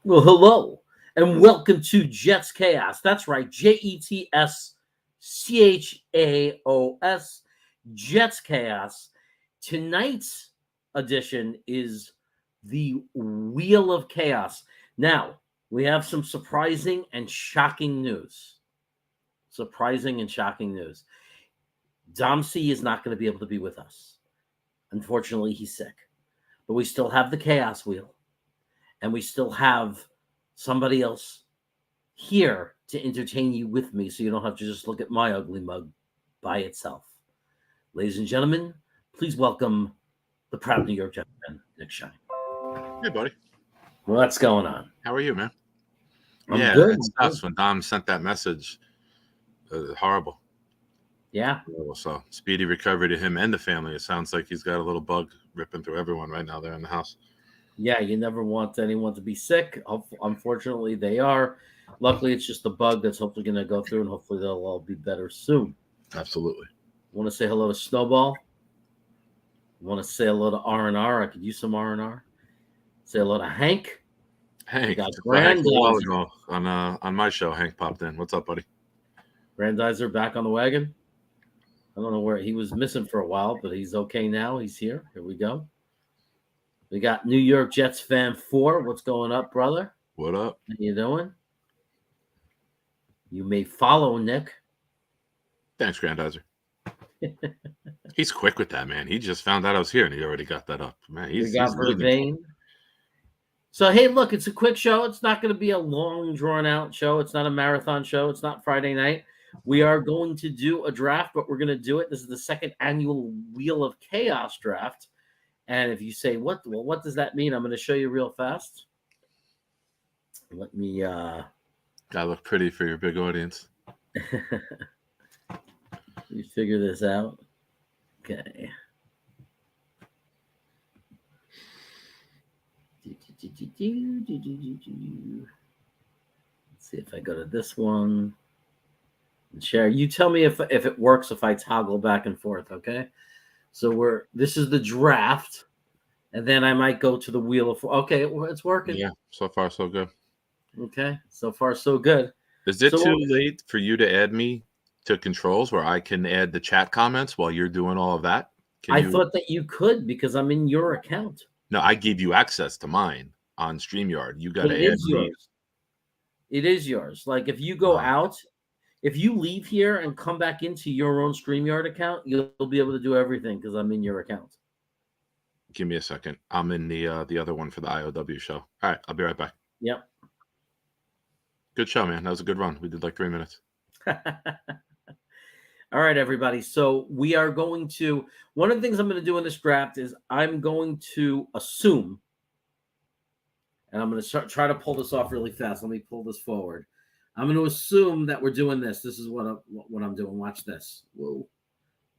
Well, hello and welcome to Jets Chaos. That's right, JETSCHAOS, Jets Chaos. Tonight's edition is the Wheel of Chaos. Now, we have some surprising and shocking news. Surprising and shocking news. Dom C is not going to be able to be with us. Unfortunately, he's sick. But we still have the Chaos Wheel. And we still have somebody else here to entertain you with me so you don't have to just look at my ugly mug by itself. Ladies and gentlemen, please welcome the proud New York Jets fan, Nick Shine. Hey, buddy. What's going on? How are you, man? I'm yeah, good. it sucks when Dom sent that message. Horrible. Yeah. So speedy recovery to him and the family. It sounds like he's got a little bug ripping through everyone right now there in the house. Yeah, you never want anyone to be sick. Unfortunately, they are. Luckily, it's just a bug that's hopefully going to go through, and hopefully they'll all be better soon. Absolutely. Want to say hello to Snowball? Want to say hello to R&R? I could use some R&R. Say hello to Hank. Hank, got a while ago on my show, Hank popped in. What's up, buddy? Grandizer back on the wagon. I don't know where he was missing for a while, but he's okay now. He's here. Here we go. We got New York Jets fan 4. What's going up, brother? What up? How you doing? You may follow Nick. Thanks, Grandizer. He's quick with that, man. He just found out I was here, and he already got that up. Man, We got Vervain. So, hey, look, it's a quick show. It's not going to be a long, drawn-out show. It's not a marathon show. It's not Friday night. We are going to do a draft, but we're going to do it. This is the second annual Wheel of Chaos draft. And if you say, what does that mean? I'm going to show you real fast. Let me... Gotta look pretty for your big audience. You figure this out. Okay. Let's see if I go to this one. And share. You tell me if it works if I toggle back and forth, okay? So this is the draft, and then I might go to the wheel of. Okay, it's working. Yeah, so far so good. Okay, so far so good. Is it too late for you to add me to controls where I can add the chat comments while you're doing all of that? I thought that you could because I'm in your account. No, I gave you access to mine on StreamYard. You got to add me. It is yours. Like if you go out, if you leave here and come back into your own StreamYard account, you'll be able to do everything because I'm in your account. Give me a second. I'm in the other one for the IOW show. All right, I'll be right back. Yep. Good show, man. That was a good run. We did like 3 minutes. All right, everybody. So we are going to, one of the things I'm going to do in this draft is I'm going to assume, and I'm going to try to pull this off really fast. Let me pull this forward. I'm going to assume that we're doing this. This is what I'm doing. Watch this. Whoa.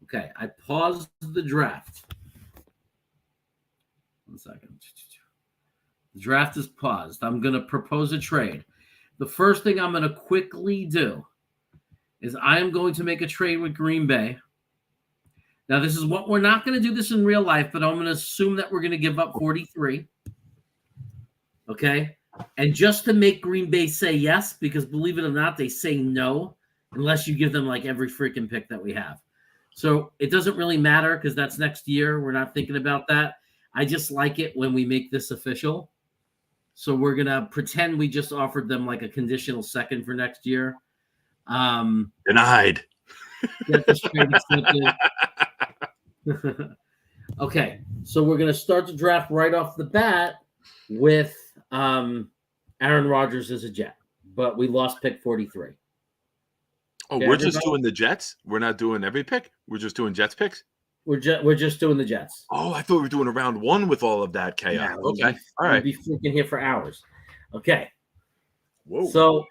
Okay. I paused the draft. 1 second. The draft is paused. I'm going to propose a trade. The first thing I'm going to quickly do is I am going to make a trade with Green Bay. Now, this is what we're not going to do this in real life, but I'm going to assume that we're going to give up 43. Okay? And just to make Green Bay say yes, because believe it or not, they say no unless you give them like every freaking pick that we have. So it doesn't really matter because that's next year. We're not thinking about that. I just like it when we make this official. So we're going to pretend we just offered them like a conditional second for next year. Denied. Okay, so we're going to start the draft right off the bat with Aaron Rodgers as a Jet, but we lost pick 43. Oh, okay, we're just doing the Jets? We're not doing every pick? We're just doing Jets picks? We're just doing the Jets. Oh, I thought we were doing a round one with all of that chaos. Yeah, okay, all right. We'd be freaking here for hours. Okay. Whoa. So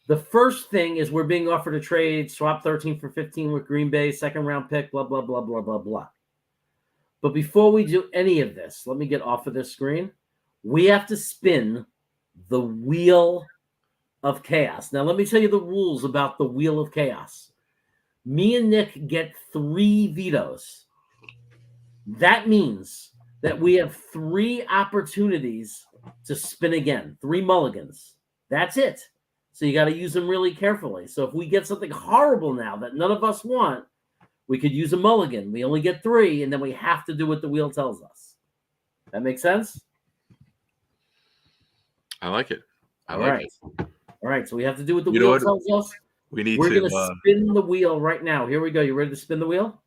the first thing is we're being offered a trade, swap 13 for 15 with Green Bay, second round pick, blah, blah, blah, blah, blah, blah. But before we do any of this, let me get off of this screen. We have to spin the Wheel of Chaos. Now, let me tell you the rules about the Wheel of Chaos. Me and Nick get 3 vetoes. That means that we have 3 opportunities to spin again. 3 mulligans. That's it. So you got to use them really carefully. So if we get something horrible now that none of us want, we could use a mulligan. We only get 3, and then we have to do what the wheel tells us. That makes sense? I like it. I All like right. it. All right. So we have to do what the You know wheel what? tells us. We We're need going to to spin the wheel right now. Here we go. You ready to spin the wheel?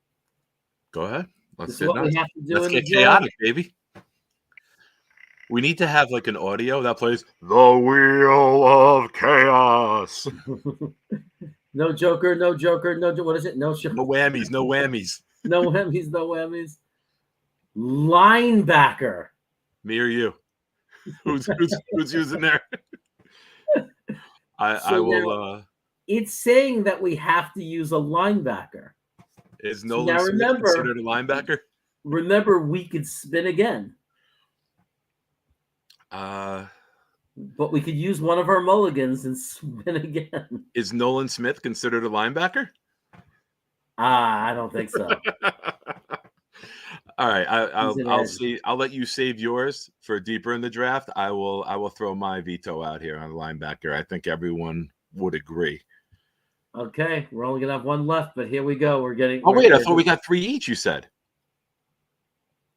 go ahead. This Let's is get what nuts. we have to do Let's in the get draw. chaotic, baby. We need to have like an audio that plays the wheel of chaos. No joker, no joker, no what is it? No joker. No whammies, no whammies. No whammies, no whammies. Linebacker. Me or you? Who's using there? I So will. It's saying that we have to use a linebacker. Is So Nolan now Smith remember- considered a linebacker? Remember, we could spin again, but we could use one of our mulligans and spin again. Is Nolan Smith considered a linebacker? I don't think so. All right, He's an I'll edge. see. I'll let you save yours for deeper in the draft. I will throw my veto out here on the linebacker. I think everyone would agree. Okay, we're only gonna have one left, but here we go. We're getting. Oh we're wait, I getting- thought we got 3 each. You said.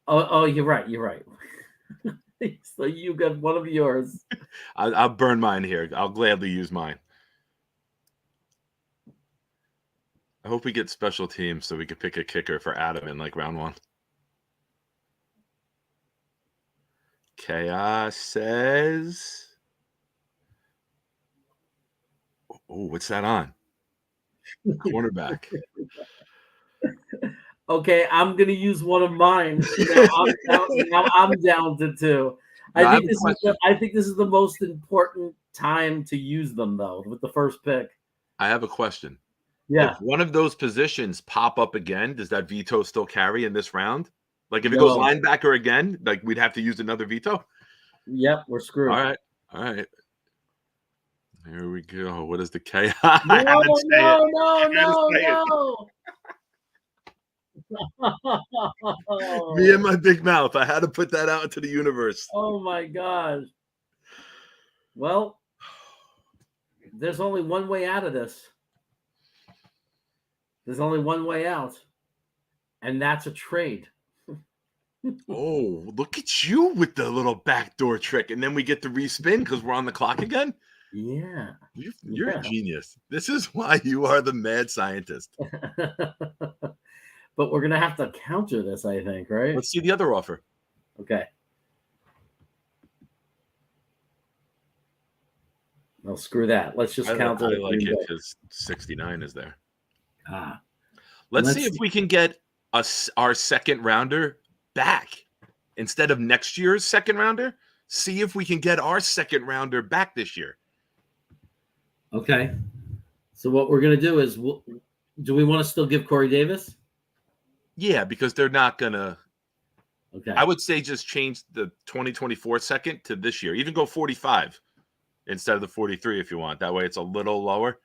Oh, you're right. You're right. So you got one of yours. I'll burn mine here. I'll gladly use mine. I hope we get special teams so we could pick a kicker for Adam in like round 1. Chaos says. Oh, what's that on? Cornerback. Okay, I'm gonna use one of mine. Now I'm down to 2. Now, I I have think a this is question. I think this is the most important time to use them though, with the first pick. I have a question. Yeah. If one of those positions pop up again, does that veto still carry in this round? Like if it goes No. linebacker again, like we'd have to use another veto? Yep, we're screwed. All right. All right. Here we go. What is the chaos? No, I had to say it. no. Me and my big mouth. I had to put that out into the universe. Oh my gosh. Well, there's only one way out of this. There's only one way out, and that's a trade. Oh, look at you with the little backdoor trick. And then we get to respin because we're on the clock again. Yeah. You're Yeah. a genius. This is why you are the mad scientist. But we're gonna have to counter this, I think, right? Let's see the other offer. Okay. No, screw that. Let's just I counter. like Green it Bay. because 69 is there. Ah, Let's see Let's if we can get our second rounder back instead of next year's second rounder. See if we can get our second rounder back this year. okay. So what we're gonna do is, do we want to still give Corey Davis? Yeah, because they're not gonna. Okay. I would say just change the 2024 second to this year. Even go 45 instead of the 43 if you want. That way it's a little lower.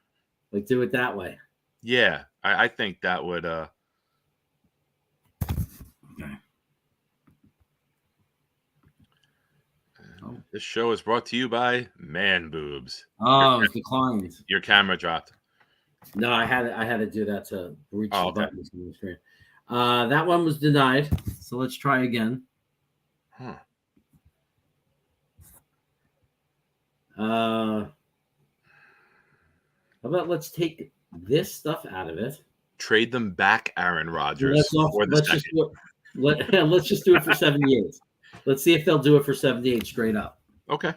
Like do it that way. Yeah, I think that would. Okay. This show is brought to you by Man Boobs. Oh, it's declined. Your camera dropped. No, I had to do that to reach Oh, the okay. buttons on the screen. That one was denied. So let's try again. Huh. How about let's take this stuff out of it. Trade them back, Aaron Rodgers, for the Let's second. just do it. Let's just do it for 78. Let's see if they'll do it for 78 straight up. Okay.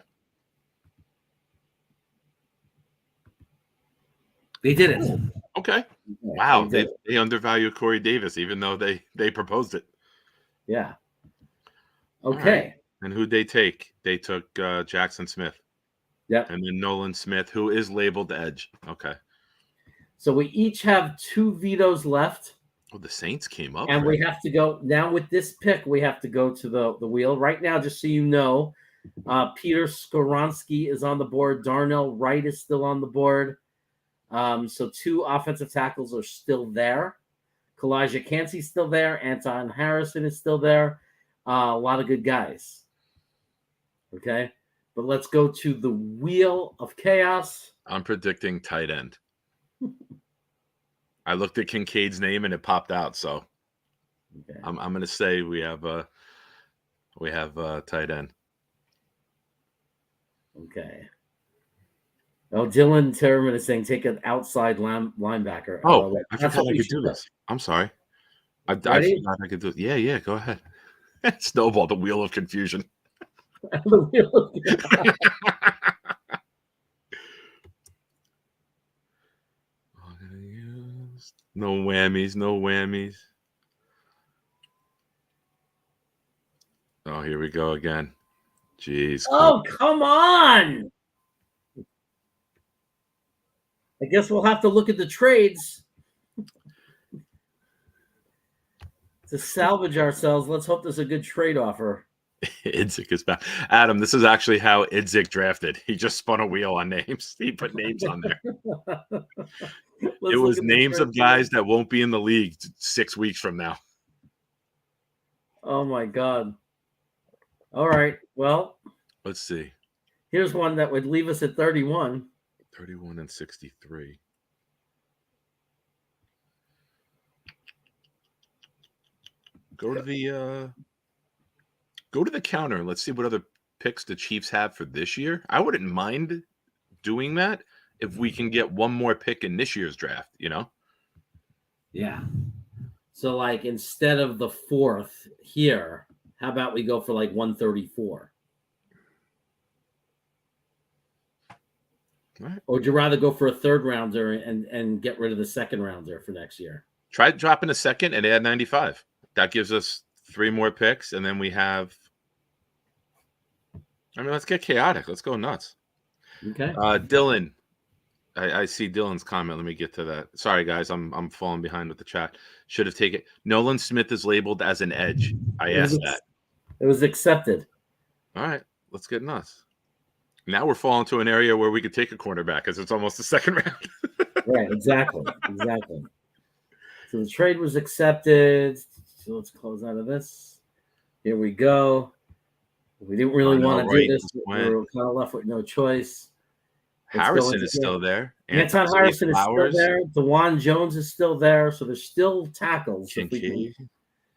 They did it. Okay. Wow. They did They undervalue Corey Davis, even though they proposed it. Yeah. All Okay. And who'd they take? They took Jackson Smith. Yep. And then Nolan Smith, who is labeled edge. Okay. So we each have 2 vetoes left. Oh, the Saints came up. And right? we have to go now with this pick. We have to go to the wheel right now. Just so you know, Peter Skoronsky is on the board. Darnell Wright is still on the board. So 2 offensive tackles are still there. Kalijah Cansey's still there. Anton Harrison is still there. A lot of good guys. Okay. But let's go to the Wheel of Chaos. I'm predicting tight end. I looked at Kincaid's name and it popped out, so Okay. I'm going to say we have tight end. Okay. Oh, Dylan Terman is saying take an outside linebacker. Oh, I that's forgot what I we could should do do. this. I'm sorry. I Ready? forgot I could do it. Yeah, go ahead. Snowball, the wheel of confusion. The Wheel of Chaos. No whammies. Oh, here we go again. Jeez. Oh, come on. I guess we'll have to look at the trades to salvage ourselves. Let's hope there's a good trade offer. Idzik is back. Adam, this is actually how Idzik drafted. He just spun a wheel on names. He put names on there. It was names of guys that won't be in the league 6 weeks from now. Oh, my God. All right. Well, let's see. Here's one that would leave us at 31. 31 and 63. Go to the counter. Let's see what other picks the Chiefs have for this year. I wouldn't mind doing that if we can get one more pick in this year's draft, Yeah. So, like, instead of the 4th here, how about we go for like 134? All right. Or would you rather go for a 3rd rounder and get rid of the 2nd rounder for next year? Try dropping a 2nd and add 95. That gives us 3 more picks, and then we have. Let's get chaotic. Let's go nuts. Okay. Dylan, I see Dylan's comment. Let me get to that. Sorry, guys, I'm falling behind with the chat. Should have taken Nolan Smith is labeled as an edge. I asked that. It was accepted. All right, let's get nuts. Now we're falling to an area where we could take a cornerback because it's almost the 2nd round. Right, exactly. So the trade was accepted. So let's close out of this. Here we go. We didn't really want to do this. We were kind of left with no choice. Harrison is still there. Anton Harrison is still there. DeJuan Jones is still there. So there's still tackles.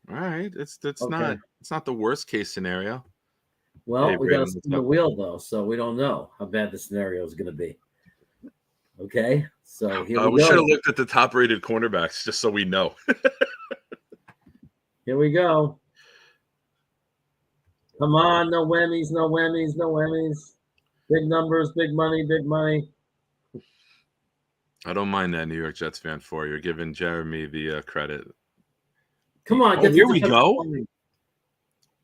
All right, it's not the worst case scenario. Well, we got to spin the wheel though, so we don't know how bad the scenario is going to be. Okay, so here we go. Should have looked at the top-rated cornerbacks just so we know. Here we go. Come on, no whammies. Big numbers, big money. I don't mind that, New York Jets fan. You're giving Jeremy the credit. Come on, here we go.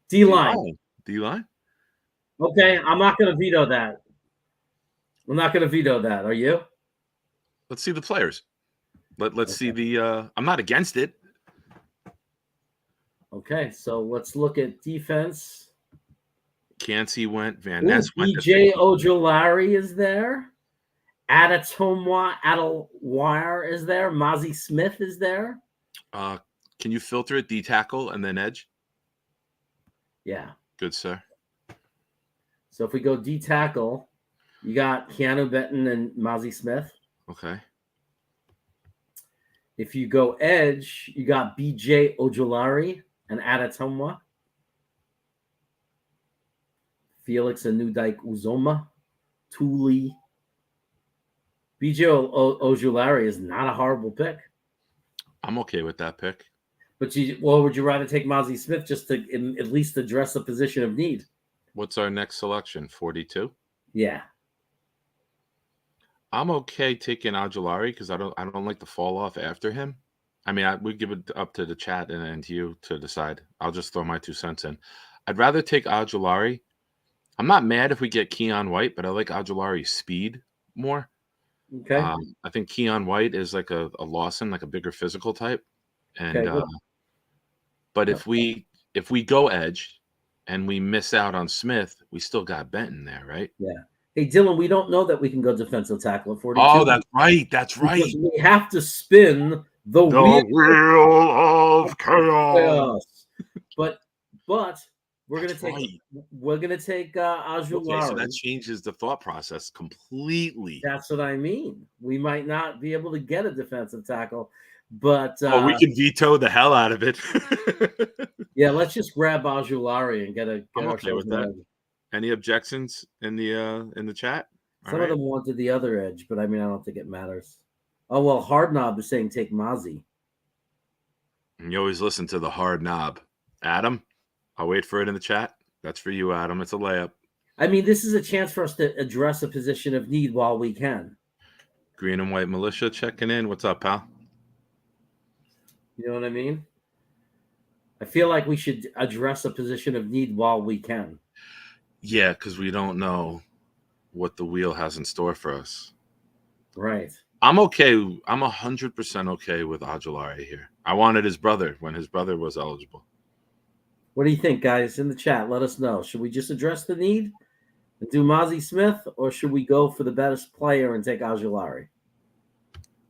D-line. Okay, I'm not going to veto that. Are you? Let's see the players. Let's see the. I'm not against it. Okay, so let's look at defense. Cansey went. Van Ness went. BJ Ojolari is there. Adatomwa Adewire is there. Mozzie Smith is there. Can you filter it D tackle and then edge? Yeah. Good, sir. So if we go D tackle, you got Keanu Benton and Mozzie Smith. Okay. If you go edge, you got BJ Ojolari and Adatomwa. Felix Anudike Uzoma. Tuli. BJ Ojolari is not a horrible pick. I'm okay with that pick. But would you rather take Mozzie Smith just to at least address the position of need? What's our next selection? 42? Yeah. I'm okay taking Ojolari because I don't like to fall off after him. I mean, we give it up to the chat and to you to decide. I'll just throw my 2 cents in. I'd rather take Ojolari. I'm not mad if we get Keon White, but I like Ojolari's speed more. Okay. I think Keon White is like a Lawson, like a bigger physical type. And okay, but if we go edge and we miss out on Smith, we still got Benton there, right? Yeah. Hey, Dylan, we don't know that we can go defensive tackle at 42. Oh, that's right. We have to spin the wheel of chaos. But We're gonna That's take right. Ajulari. Okay, so that changes the thought process completely. That's what I mean. We might not be able to get a defensive tackle, but Oh, we can veto the hell out of it. yeah, let's just grab Ajulari and get I'm okay ourselves with an that. edge. Any objections in the chat? All Some of right. them wanted the other edge, but I mean, I don't think it matters. Oh well, Hard Knob is saying take Mozzie. And you always listen to the hard knob. Adam, I'll wait for it in the chat. That's for you, Adam. It's a layup. I mean, this is a chance for us to address a position of need while we can. Green and White Militia checking in. What's up, pal? You know what I mean? I feel like we should address a position of need while we can. Yeah, because we don't know what the wheel has in store for us. Right. I'm okay. I'm 100% okay with Ajulari here. I wanted his brother when his brother was eligible. What do you think, guys? In the chat, let us know. Should we just address the need and do Mozzie Smith, or should we go for the best player and take Ajulari?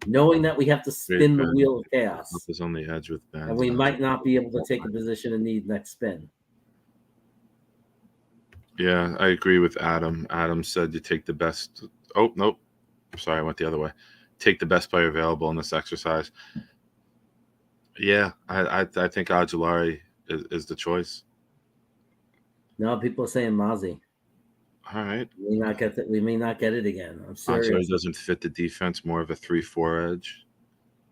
Knowing that we have to spin the wheel of chaos. Is on the edge with Ben. And we might not be able to take a position of need next spin. Yeah, I agree with Adam. Adam said you take the best. Oh, nope. Sorry, I went the other way. Take the best player available in this exercise. Yeah, I think Ajulari is the choice. No, people are saying Mozzie. All right. We may not get it again. I'm serious. Ajulari doesn't fit the defense, more of a 3-4 edge.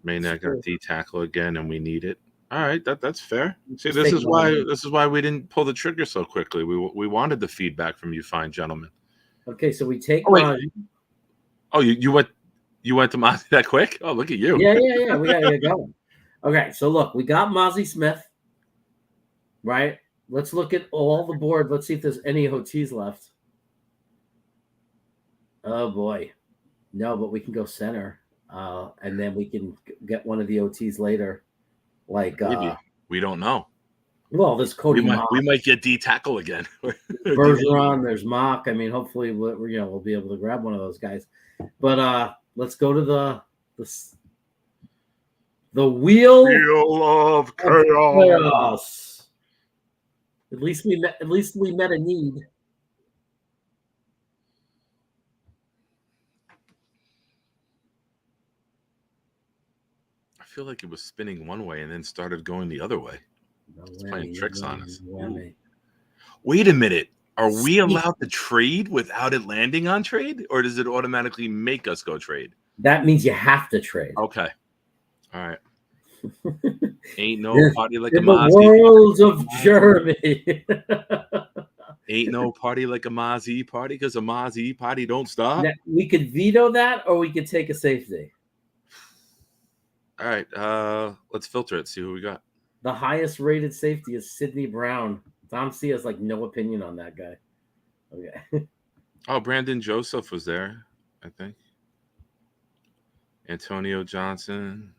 May not got D tackle again, and we need it. All right, that's fair. See, this is why we didn't pull the trigger so quickly. We wanted the feedback from you fine gentlemen. Okay, so we take Mozzie. Oh, you went to Mozzie that quick? Oh, look at you. Yeah. We gotta get going. Okay, so look, we got Mozzie Smith, right? Let's look at all the board. Let's see if there's any OTs left. Oh boy, no, but we can go center, and then we can get one of the OTs later. Like we don't know. Well, there's Cody. We might get D tackle again. Bergeron, there's Mock. I mean, hopefully, we'll be able to grab one of those guys. But let's go to the wheel of chaos. At least we met a need. I feel like it was spinning one way and then started going the other way. It's playing tricks on us. Wait a minute. Are we allowed to trade without it landing on trade, or does it automatically make us go trade? That means you have to trade. Okay. All right. Ain't no party like a Mozzie. The world of Jeremy. Ain't no party like a Mozzie party because a Mozzie party don't stop. Now, we could veto that, or we could take a safety. All right. Let's filter it. See who we got. The highest rated safety is Sidney Brown. Tom C has like no opinion on that guy. Okay. Oh, Brandon Joseph was there, I think. Antonio Johnson.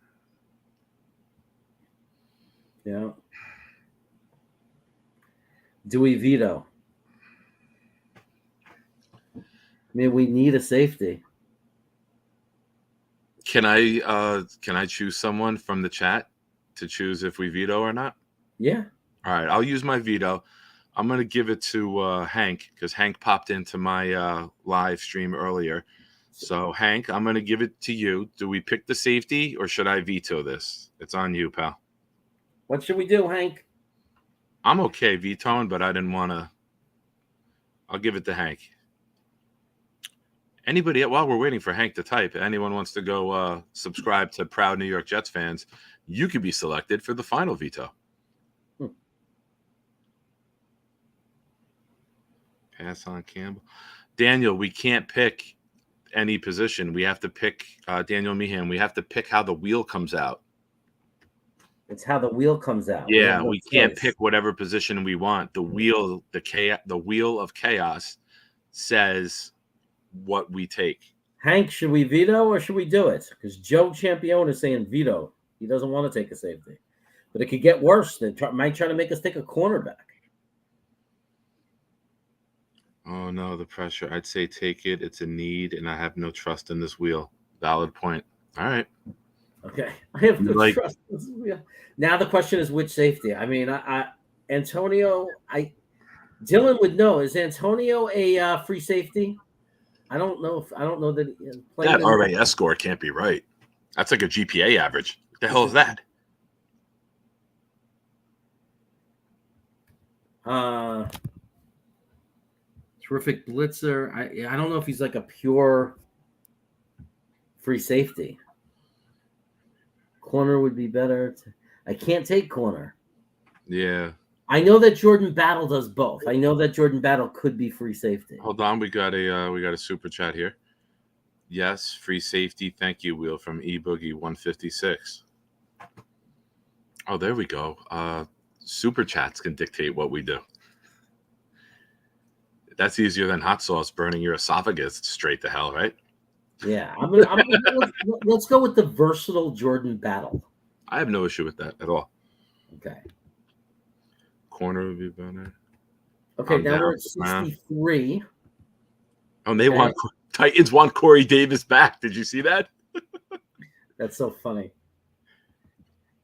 Yeah. Do we veto? I mean, we need a safety. Can I choose someone from the chat to choose if we veto or not? Yeah. All right, I'll use my veto. I'm going to give it to Hank because Hank popped into my live stream earlier. So, Hank, I'm going to give it to you. Do we pick the safety or should I veto this? It's on you, pal. What should we do, Hank? I'm okay vetoing, but I didn't want to. I'll give it to Hank. Anybody, while we're waiting for Hank to type, anyone wants to go subscribe to Proud New York Jets fans, you could be selected for the final veto. Pass on Campbell. Daniel, we can't pick any position. We have to pick Daniel Meehan. We have to pick how the wheel comes out. It's how the wheel comes out. Yeah, we can't pick whatever position we want. The wheel, the wheel of chaos says what we take. Hank, should we veto or should we do it? Because Joe Champion is saying veto. He doesn't want to take a safety. But it could get worse. They might try to make us take a cornerback. Oh, no, the pressure. I'd say take it. It's a need, and I have no trust in this wheel. Valid point. All right. Okay. I have no trust in this wheel. Now the question is which safety? I mean, Antonio, Dylan would know. Is Antonio a free safety? I don't know that That RAS score can't be right. That's like a GPA average. What the hell is that? Terrific blitzer. I don't know if he's like a pure free safety. Corner would be better. I can't take corner. Yeah. I know that Jordan Battle does both. I know that Jordan Battle could be free safety. Hold on, we got a super chat here. Yes, free safety. Thank you, Wheel from eBoogie 156. Oh, there we go. Super chats can dictate what we do. That's easier than hot sauce burning your esophagus straight to hell, right? Yeah, let's go with the versatile Jordan Battle. I have no issue with that at all. Okay. Corner would be better. Okay, now we're at 63. Oh, and they want Titans want Corey Davis back. Did you see that? That's so funny.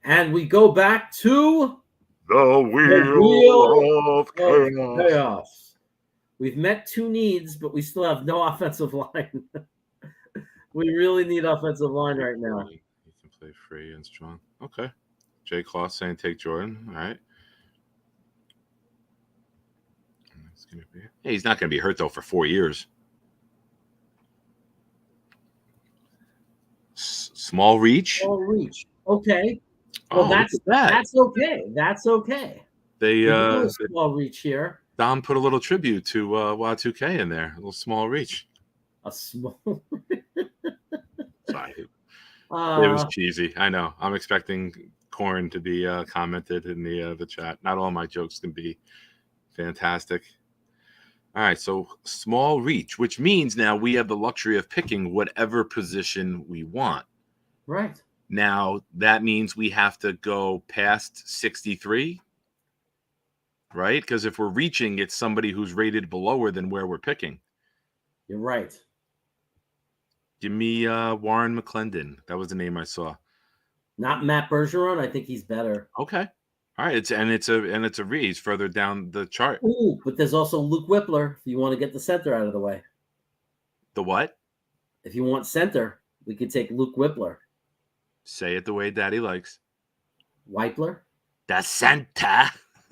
And we go back to the wheel of chaos. We've met two needs, but we still have no offensive line. We really need offensive line right now. He can play free and strong. Okay. Jay Claw saying take Jordan. All right. Hey, he's not going to be hurt, though, for 4 years. Small reach. Small reach. Okay. Well, that's okay. That's okay. They small reach here. Dom put a little tribute to Y2K in there. A little small reach. A small. Sorry. It was cheesy. I know. I'm expecting Corn to be commented in the chat. Not all my jokes can be fantastic. All right, so small reach, which means now we have the luxury of picking whatever position we want. Right. Now, that means we have to go past 63, right? Because if we're reaching, it's somebody who's rated below than where we're picking. You're right. Give me Warren McClendon. That was the name I saw. Not Matt Bergeron. I think he's better. Okay. All right, it's a read. He's further down the chart. Ooh, but there's also Luke Whippler. If you want to get the center out of the way. The what? If you want center, we could take Luke Whippler. Say it the way Daddy likes. Whippler. The center.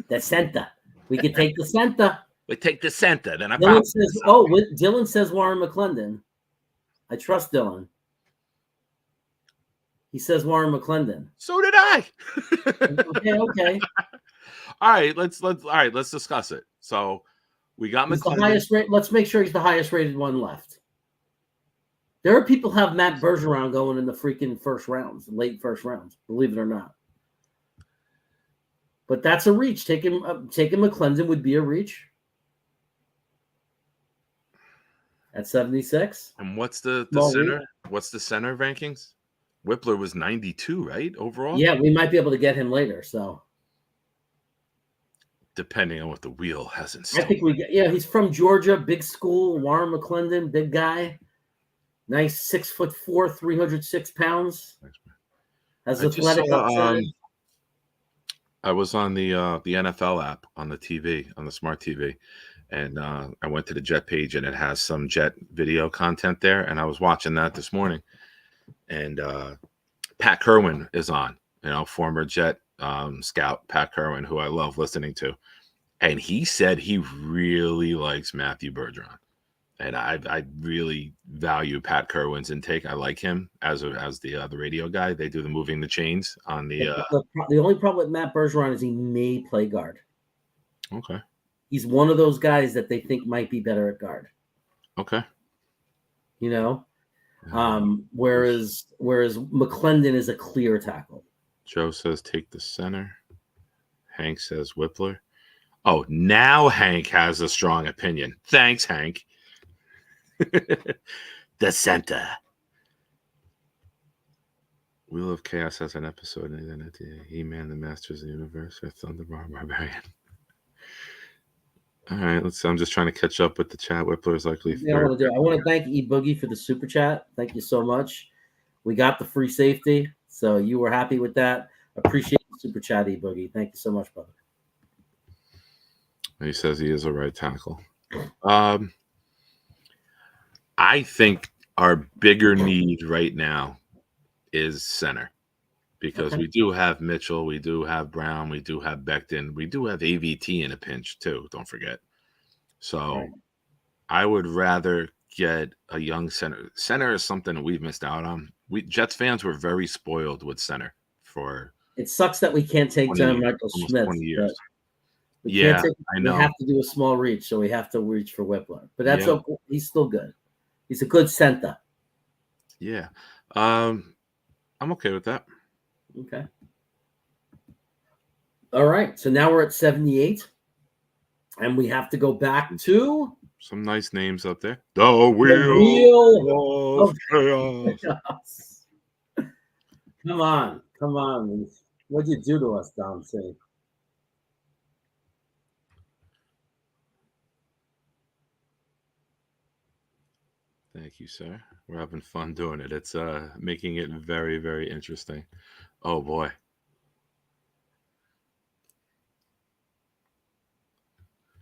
The center. We could take the center. We take the center. Then Dylan says Warren McClendon. I trust Dylan. He says Warren McClendon. So did I. Okay. All right, let's discuss it. So we got he's McClendon. The highest rate. Let's make sure he's the highest rated one left. There are people who have Matt Bergeron going in the freaking late first rounds, believe it or not. But that's a reach. Taking McClendon would be a reach. At 76. And what's the center? What's the center rankings? Whippler was 92, right? Overall? Yeah, we might be able to get him later. So depending on what the wheel has in store. I think he's from Georgia, big school, Warren McClendon, big guy. Nice 6'4", 306 pounds. Has athletic upside. I was on the NFL app on the TV, on the smart TV. And I went to the Jet page, and it has some Jet video content there. And I was watching that this morning. And Pat Kerwin is on, former Jet scout Pat Kerwin, who I love listening to. And he said he really likes Matthew Bergeron. And I really value Pat Kerwin's intake. I like him as the radio guy. They do the moving the chains on the. The only problem with Matt Bergeron is he may play guard. Okay. He's one of those guys that they think might be better at guard. Okay. Whereas McClendon is a clear tackle. Joe says take the center. Hank says Whippler. Oh, now Hank has a strong opinion. Thanks, Hank. The center. Wheel of Chaos has an episode in it. He-Man, the Masters of the Universe, or Thunderbar Barbarian. All right, I'm just trying to catch up with the chat. Whippler is likely third. I want to thank eBoogie for the super chat. Thank you so much. We got the free safety, so you were happy with that. Appreciate the super chat, eBoogie. Thank you so much, brother. He says he is a right tackle. I think our bigger need right now is center because Okay. we do have Mitchell, we do have Brown, we do have Becton, we do have AVT in a pinch too. Don't forget. So Right. I would rather get a young center. Center is something that we've missed out on. We Jets fans were very spoiled with center for It sucks that we can't take 20 John years, Michael almost Schmidt, 20 but years. we can't Yeah, take. I We know. have to do a small reach, so we have to reach for Whippler. But that's Yeah. okay. He's still good. He's a good center. Yeah. I'm okay with that. Okay. All right. So now we're at 78, and we have to go back to Some nice names up there. The wheel of chaos. chaos. Come on. What'd you do to us, Dom C? Thank you, sir. We're having fun doing it. It's making it very, very interesting. Oh boy.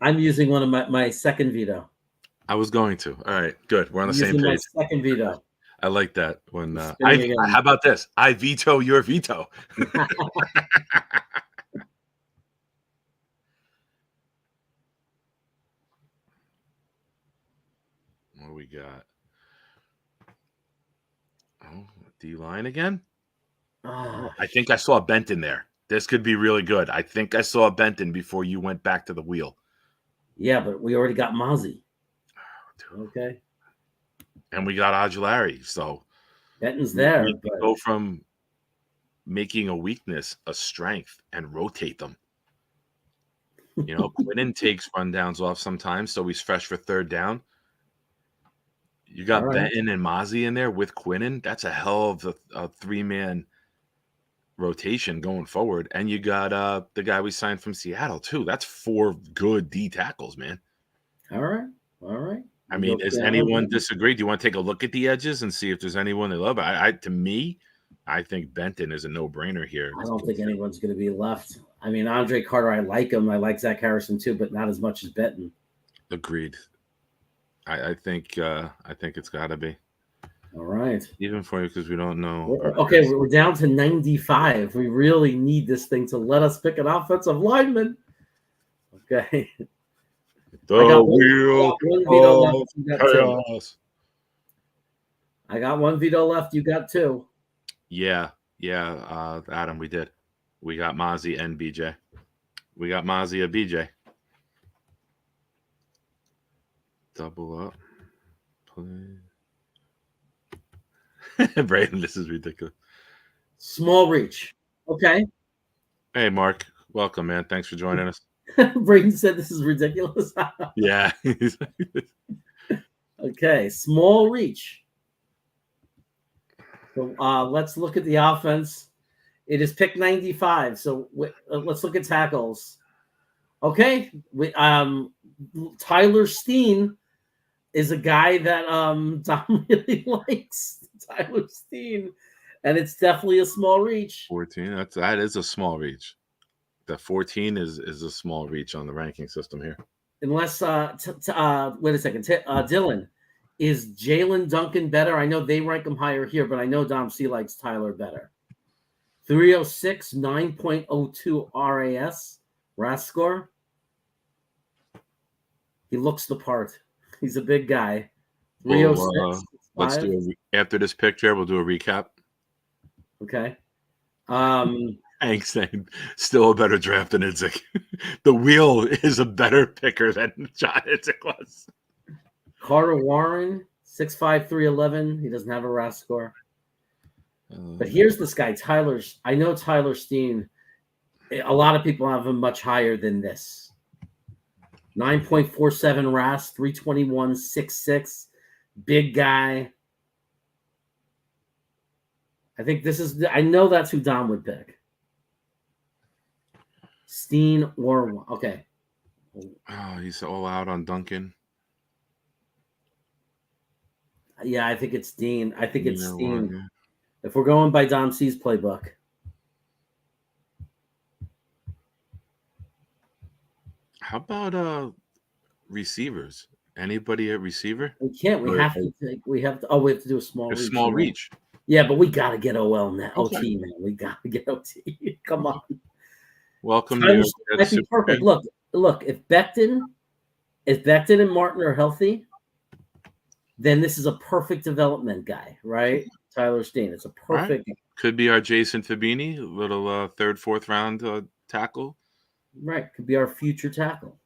I'm using one of my second veto. I was going to. All right, good. We're on the same Using my page. second veto. I like that. When Spinning again. how about this? I veto your veto. What do we got? Oh, D line again? Ah, I think I saw Benton there. This could be really good. I think I saw Benton before you went back to the wheel. yeah, but we already got Mozzie. Okay. And we got Ojulari. So Benton's there. we But go from making a weakness a strength and rotate them. You know, Quinnen takes rundowns off sometimes, so he's fresh for third down. You got All right. Benton and Mozzie in there with Quinnen. That's a hell of a three-man rotation going forward. And you got the guy we signed from Seattle, too. That's 4 good D tackles, man. All right. I mean, does anyone disagree? Do you want to take a look at the edges and see if there's anyone they love? To me, I think Benton is a no-brainer here. I don't think anyone's going to be left. I mean, Andre Carter, I like him. I like Zach Harrison too, but not as much as Benton. Agreed. I think it's got to be. All right. Even for you, because we don't know. Okay, we're down to 95. We really need this thing to let us pick an offensive lineman. Okay. The wheel of chaos. I got one veto left. You got 2. Yeah. Adam, we did. We got Mozzie and BJ. We got Mozzie and BJ. Double up. Brayden, this is ridiculous. Small reach. Okay. Hey, Mark. Welcome, man. Thanks for joining us. Brayden said this is ridiculous. Yeah. Okay. Small reach. So let's look at the offense. It is pick 95. So let's look at tackles. Okay. Tyler Steen is a guy that Dom really likes. Tyler Steen. And it's definitely a small reach. 14. That is a small reach. The 14 is a small reach on the ranking system here. Unless wait a second. Dylan, is Jalen Duncan better? I know they rank him higher here, but I know Dom C likes Tyler better. 306, 9.02 RAS score. He looks the part. He's a big guy. 306. Let's do after this picture, we'll do a recap. Okay. Hank saying still a better draft than Idzik. The wheel is a better picker than John Idzik was. Carter Warren, 6'5", 311. He doesn't have a RAS score. But here's this guy, Tyler. I know Tyler Steen. A lot of people have him much higher than this. 9.47 RAS, 321, 6'6". Big guy. I think I know that's who Dom would pick. Steen or okay. Oh, he's all out on Duncan. Yeah, I think it's Dean. I think it's Steen. Warren, yeah. If we're going by Dom C's playbook. How about receivers? Anybody at receiver? We can't. We Or have to take. We have to. Oh, we have to do a small a reach. small yeah. reach. Yeah, but we got to get OL now. Okay. OT, man. We got to get OT. Come on. Welcome Tyler to State might be Super perfect. King. Look. If Becton and Martin are healthy, then this is a perfect development guy, right? Tyler Steen. It's a perfect. Could be our Jason Fabini, little third, fourth round tackle. Right. Could be our future tackle.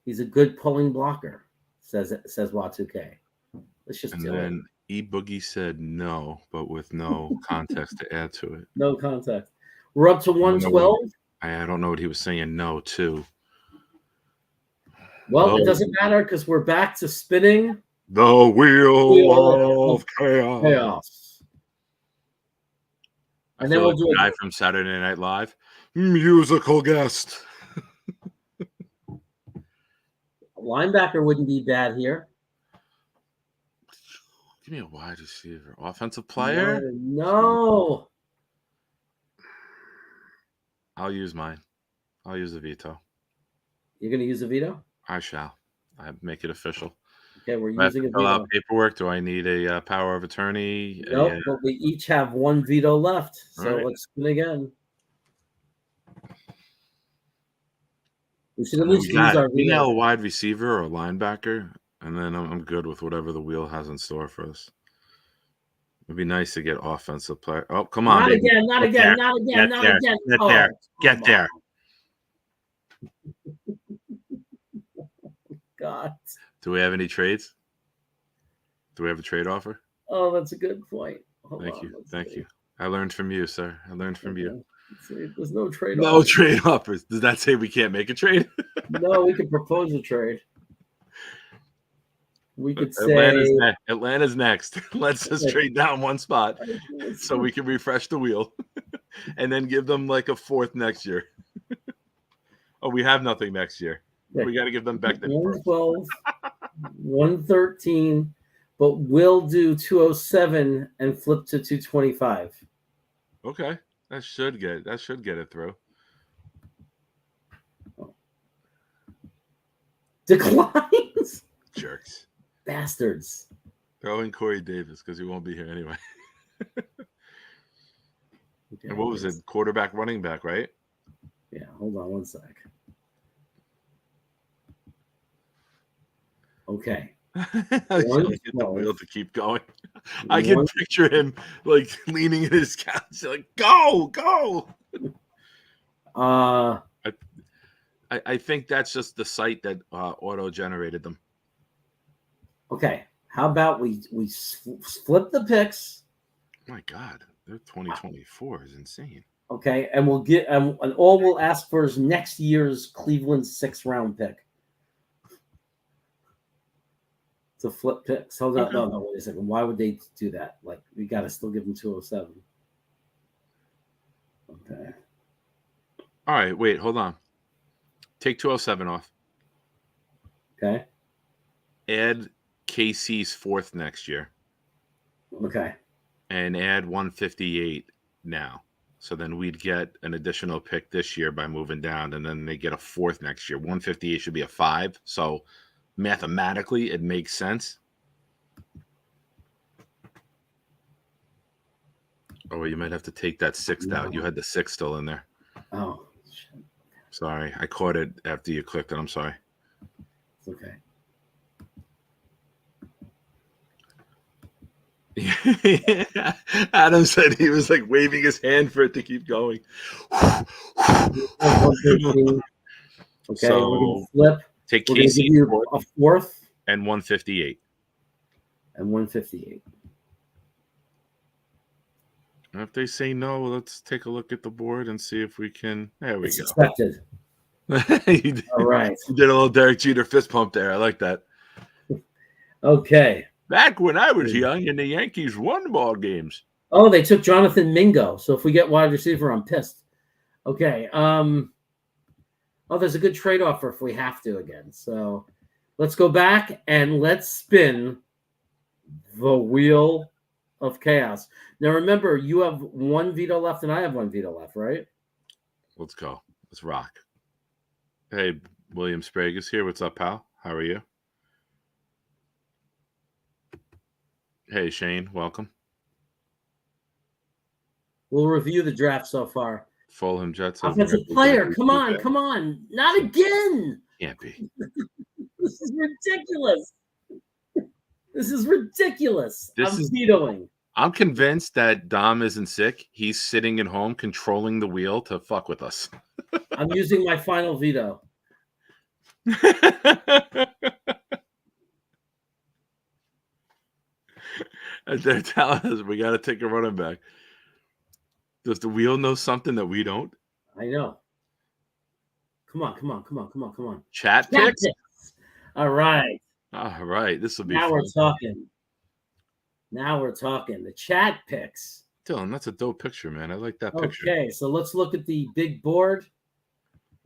He's a good pulling blocker, says Y2K. Let's just And do it. then E Boogie said no, but with no context to add to it. No context. We're up to 112. I don't know what he was saying no to. Well, it doesn't matter because we're back to spinning the wheel of chaos. And then we'll do a guy from Saturday Night Live, musical guest. Linebacker wouldn't be bad here. Give me a wide receiver. Offensive player? No. I'll use mine. I'll use a veto. You're going to use a veto? I shall. I make it official. Okay, we're using a veto. Fill out paperwork. Do I need a power of attorney? Nope, but we each have one veto left. So let's spin again. We should at least use our veto. A wide receiver or a linebacker, and then I'm good with whatever the wheel has in store for us. It'd be nice to get offensive player. Oh, come on. Not again. Get there. God. Do we have any trades? Do we have a trade offer? Oh, that's a good point. Thank you. I learned from you, sir. I learned from you. There's no trade offers. No trade offers. Does that say we can't make a trade? No, we could propose a trade. We could Atlanta's next. Let's just trade down one spot so we can refresh the wheel and then give them like a fourth next year. Oh, we have nothing next year. We got to give them back the 112, 113, but we'll do 207 and flip to 225. Okay. That should get it through. Declines. Jerks. Bastards. Throw in Corey Davis because he won't be here anyway. And what was it? Quarterback, running back, right? Yeah, hold on one sec. Okay. Get the wheel to keep going. I can picture him like leaning in his couch, like go. I think that's just the site that auto generated them. Okay, how about we flip the picks? My God, their 2024 is insane. Okay, and we'll get and all we'll ask for is next year's Cleveland 6th round pick. To flip picks. Hold on, no, wait a second. Why would they do that? Like we got to still give them 207. Okay. All right, wait, hold on. Take 207 off. Okay. Add KC's 4th next year. Okay. And add 158 now. So then we'd get an additional pick this year by moving down, and then they get a 4th next year. 158 should be a 5. So mathematically, it makes sense. Oh, you might have to take that 6th out. You had the 6 still in there. Oh, shit. Sorry. I caught it after you clicked it. I'm sorry. It's okay. Adam said he was like waving his hand for it to keep going. Okay, so we're going to flip. Take Casey a 4th. And 158. And 158. And if they say no, let's take a look at the board and see if we can. There we go. Expected. All right. You did a little Derek Jeter fist pump there. I like that. Okay. Back when I was young and the Yankees won ball games. Oh, they took Jonathan Mingo. So if we get wide receiver, I'm pissed. Okay. Oh, there's a good trade offer if we have to again. So let's go back and let's spin the wheel of chaos. Now, remember, you have one veto left and I have one veto left, right? Let's go. Let's rock. Hey, William Sprague is here. What's up, pal? How are you? Hey, Shane. Welcome. We'll review the draft so far. Fulham Jets. Offensive player, come on. Not again. Can't be. This is ridiculous. I'm vetoing. I'm convinced that Dom isn't sick. He's sitting at home controlling the wheel to fuck with us. I'm using my final veto. And they're telling us we got to take a running back. Does the wheel know something that we don't? I know. Come on. Chat picks? All right. This will be now fun. We're talking. The chat picks. Dylan, that's a dope picture, man. I like that picture. Okay, so let's look at the big board.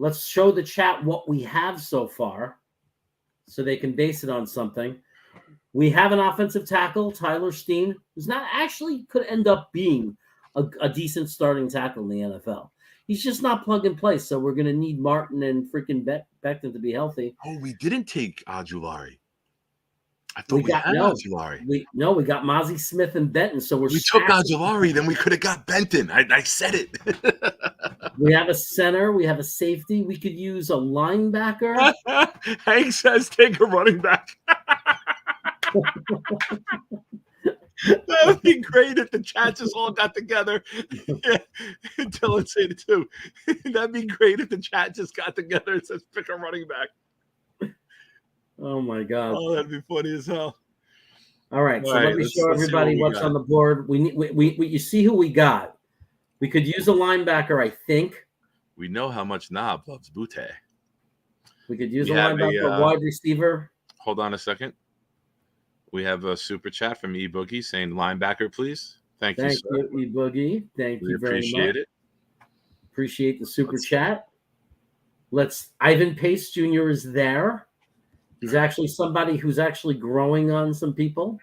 Let's show the chat what we have so far so they can base it on something. We have an offensive tackle, Tyler Steen, who's not actually could end up being a decent starting tackle in the NFL. He's just not plug and play, so we're going to need Martin and freaking Becton to be healthy. Oh, we didn't take Ojulari. I thought we had Ojulari. We got Mozzie Smith and Benton, so we took Ojulari, then we could have got Benton. I said it. We have a center. We have a safety. We could use a linebacker. Hank says take a running back. That would be great if the chats just all got together. Yeah. Dylan said it too. That'd be great if the chat just got together and says pick a running back. Oh my God! Oh, that'd be funny as hell. All right, so let me show everybody what's on the board. We you see who we got. We could use a linebacker, I think. We know how much Knob loves Butte. We could use a linebacker, wide receiver. Hold on a second. We have a super chat from E-Boogie saying linebacker, please. Thank you, E-Boogie. Thank you very much. Appreciate it. Appreciate the super chat. Ivan Pace Jr. is there. He's actually somebody who's actually growing on some people.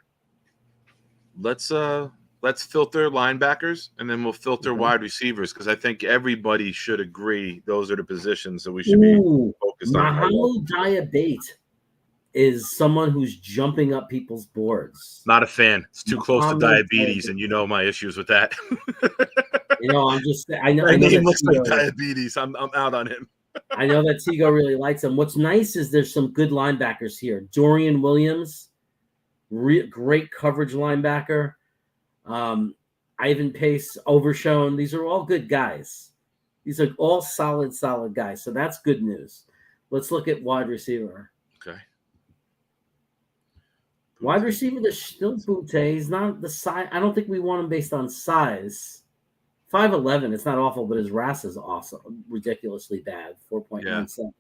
Let's filter linebackers and then we'll filter wide receivers because I think everybody should agree those are the positions that we should be focused on. Mahmoud Diabate is someone who's jumping up people's boards. Not a fan. It's too close to diabetes, and you know my issues with that. I know he looks like diabetes. I'm out on him. I know that Tigo really likes him. What's nice is there's some good linebackers here. Dorian Williams, great coverage linebacker. Ivan Pace, Overshown. These are all good guys. These are all solid guys. So that's good news. Let's look at wide receiver. Okay. Wide receiver, there's still Butte. He's not the size. I don't think we want him based on size. 5'11", it's not awful, but his RAS is awesome, ridiculously bad. 4.97.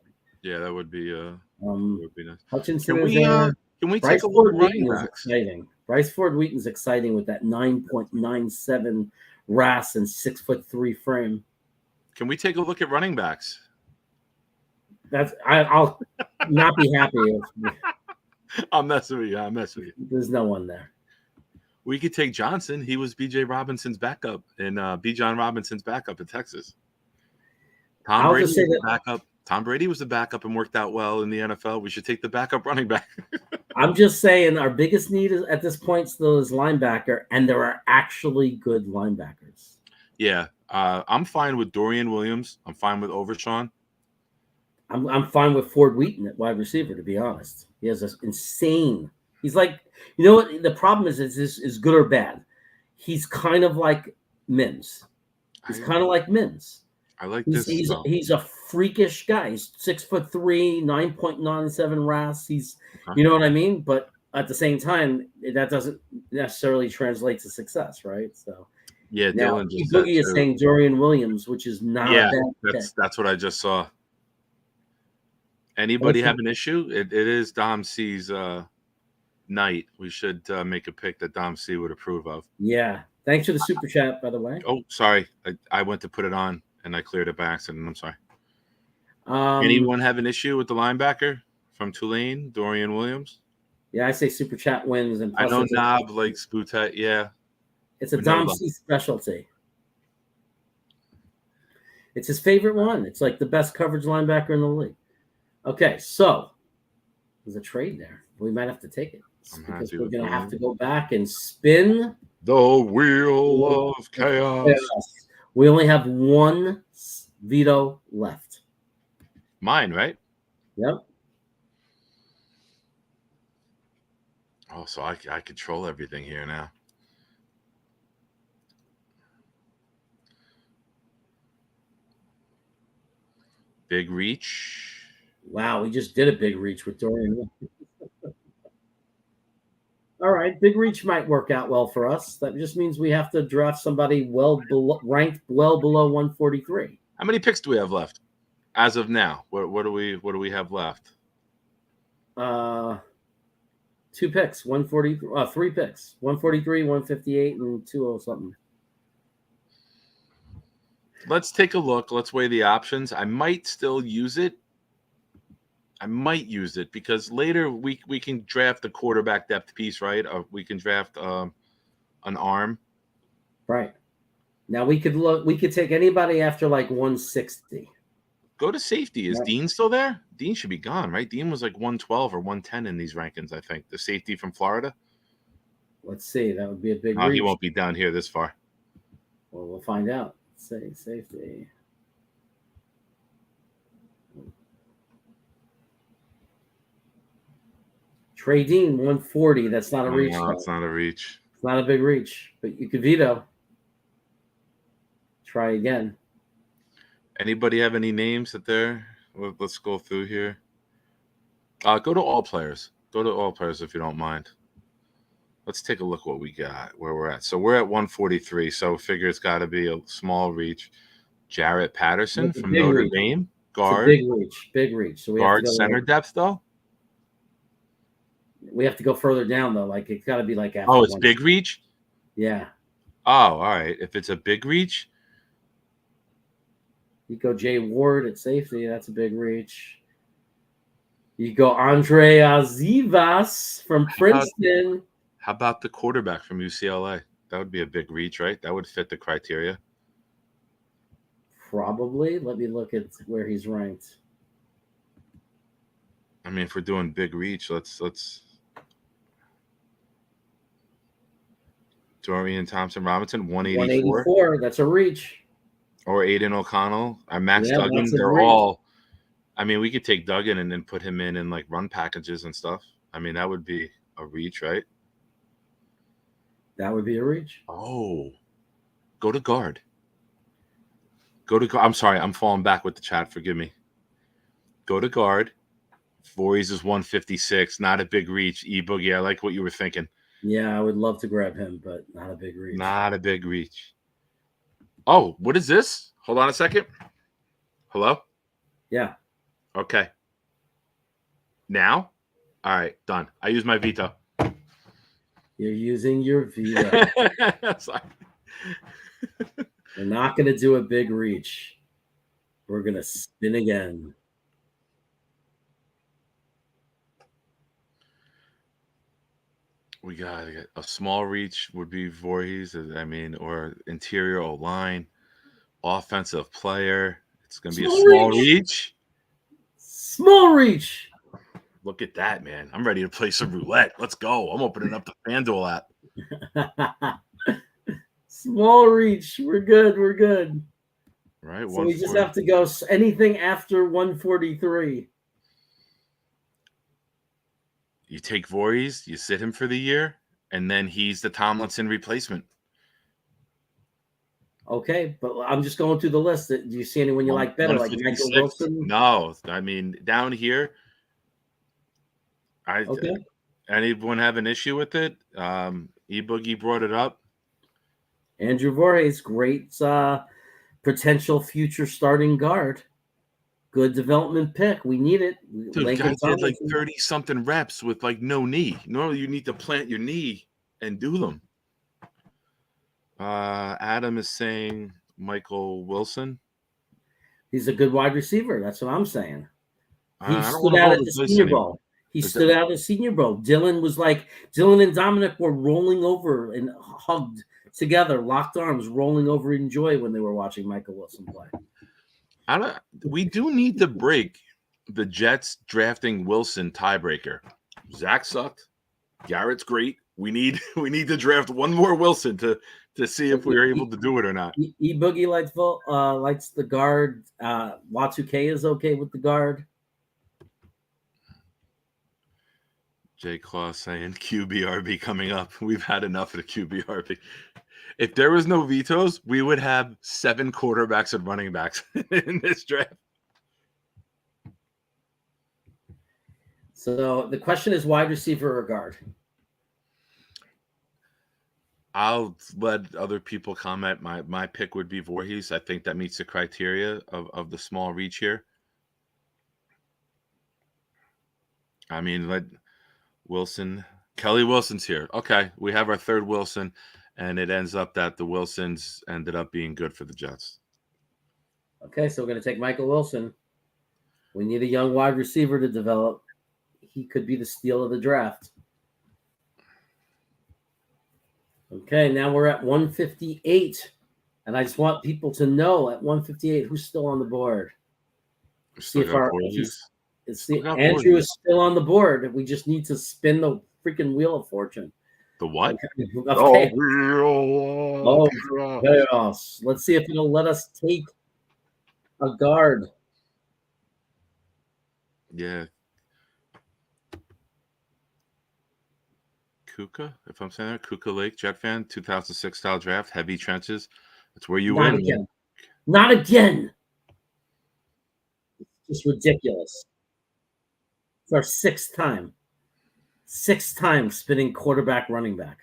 Yeah, that would be nice. Hutchinson is there. Can we take a look at running backs? Exciting. Bryce Ford Wheaton's exciting with that 9.97 RAS and 6'3" frame. Can we take a look at running backs? I'll not be happy if I'm messing with you. There's no one there. We could take Johnson. He was B.J. Robinson's backup and Bijan Robinson's backup in Texas. Tom Brady was the backup and worked out well in the NFL. We should take the backup running back. I'm just saying our biggest need at this point still is linebacker, and there are actually good linebackers. Yeah, I'm fine with Dorian Williams. I'm fine with Overshawn. I'm fine with Ford Wheaton at wide receiver, to be honest. He has this insane. He's like, you know what? The problem is good or bad. He's kind of like Mims. He's kind of like Mims. I like this. He's a freakish guy. He's 6'3", 9.97 RAS. You know what I mean? But at the same time, that doesn't necessarily translate to success, right? So yeah, now Dylan Boogie is saying Dorian Williams, which is not a bad that's what I just saw. Anybody have an issue? It is Dom C's night. We should make a pick that Dom C would approve of. Yeah. Thanks for the super chat, by the way. Oh, sorry. I went to put it on and I cleared it by accident. I'm sorry. Anyone have an issue with the linebacker from Tulane, Dorian Williams? Yeah, I say super chat wins. And I know Knob likes Butte. Yeah. It's a Dom C specialty. It's his favorite one. It's like the best coverage linebacker in the league. Okay, so there's a trade there. We might have to take it I'm because happy we're with going to have that. to go back and spin The wheel of chaos. We only have one veto left. Mine, right? Yep. Oh, so I control everything here now. Big reach. Wow, we just did a big reach with Dorian. All right, big reach might work out well for us. That just means we have to draft somebody ranked well below 143. How many picks do we have left as of now? What do we have left? 2 picks, 140, 3 picks, 143, 158, and 20 something. Let's take a look. Let's weigh the options. I might still use it. I might use it because later we can draft the quarterback depth piece, right? Or we can draft an arm. Right. Now we could take anybody after like 160. Go to safety. Is Right. Dean still there? Dean should be gone, right? Dean was like 112 or 110 in these rankings, I think. The safety from Florida. Let's see. That would be a big No, reach. he won't be down here this far. Well, we'll find out. Let's see, safety. Trey Dean, 140. That's not a reach. No, it's not a reach. It's not a big reach, but you could veto. Try again. Anybody have any names that they're? Let's go through here. Go to all players. Go to all players if you don't mind. Let's take a look what we got, where we're at. So we're at 143. So figure it's got to be a small reach. Jarrett Patterson from Notre Dame, guard. It's a big reach, big reach. So we guard have to go center depth though. We have to go further down though. Like it's got to be like after. Oh, it's big reach. Yeah. Oh, all right. If it's a big reach, you go Jay Ward at safety. That's a big reach. You go Andre Azivas from Princeton. How about the quarterback from UCLA? That would be a big reach, right? That would fit the criteria. Probably. Let me look at where he's ranked. I mean, if we're doing big reach, let's Dorian Thompson-Robinson, 184. 184. That's a reach. Or Aiden O'Connell, or Max Duggan. They're all. I mean, we could take Duggan and then put him in like run packages and stuff. I mean, that would be a reach, right? That would be a reach. Oh, go to guard. I'm sorry, I'm falling back with the chat. Forgive me. Go to guard. Voorhees is 156. Not a big reach. E-Boogie, I like what you were thinking. Yeah, I would love to grab him, but not a big reach. Not a big reach. Oh, what is this? Hold on a second. Hello? Yeah. Okay. Now? All right, done. I use my veto. You're using your veto. Sorry. We're not going to do a big reach. We're going to spin again. We got to get a small reach would be Voorhees. I mean, or interior O-line, offensive player. It's going to be a small reach. Small reach. Look at that, man. I'm ready to play some roulette. Let's go. I'm opening up the FanDuel app. Small reach. We're good. We're good. Right. So we just have to go anything after 143. You take Voorhees, you sit him for the year, and then he's the Tomlinson replacement. Okay, but I'm just going through the list. Do you see anyone you like better, like Michael Wilson? No, I mean down here. Anyone have an issue with it? E-Boogie brought it up. Andrew Voorhees, great potential future starting guard. Good development pick. We need it. Dude, guys did like 30-something reps with like no knee. Normally you need to plant your knee and do them. Adam is saying Michael Wilson. He's a good wide receiver. That's what I'm saying. He stood out at the Senior Bowl. Stood out at the Senior Bowl. Dylan and Dominic were rolling over and hugged together, locked arms, rolling over in joy when they were watching Michael Wilson play. We do need to break the Jets drafting Wilson tiebreaker. Zach sucked. Garrett's great. We need to draft one more Wilson to see if we're able to do it or not. E Boogie likes the guard. Y2K is okay with the guard. Jay Claw saying QBRB coming up. We've had enough of the QBRB. If there was no vetoes, we would have 7 quarterbacks and running backs in this draft. So the question is wide receiver or guard? I'll let other people comment. My pick would be Voorhees. I think that meets the criteria of the small reach here. I mean, let Wilson. Kelly Wilson's here. Okay, we have our third Wilson, and it ends up that the Wilsons ended up being good for the Jets. Okay, so we're going to take Michael Wilson. We need a young wide receiver to develop. He could be the steal of the draft. Okay, now we're at 158. And I just want people to know at 158 who's still on the board. See if Andrew is still on the board. We just need to spin the freaking wheel of fortune. The what? Okay. Oh, chaos. Let's see if it'll let us take a guard. Yeah. Kuka, if I'm saying that, Kuka Lake, Jet fan, 2006 style draft, heavy trenches. That's where you Not win. Again. Not again. It's just ridiculous. It's our 6th time. 6th time spinning quarterback, running back.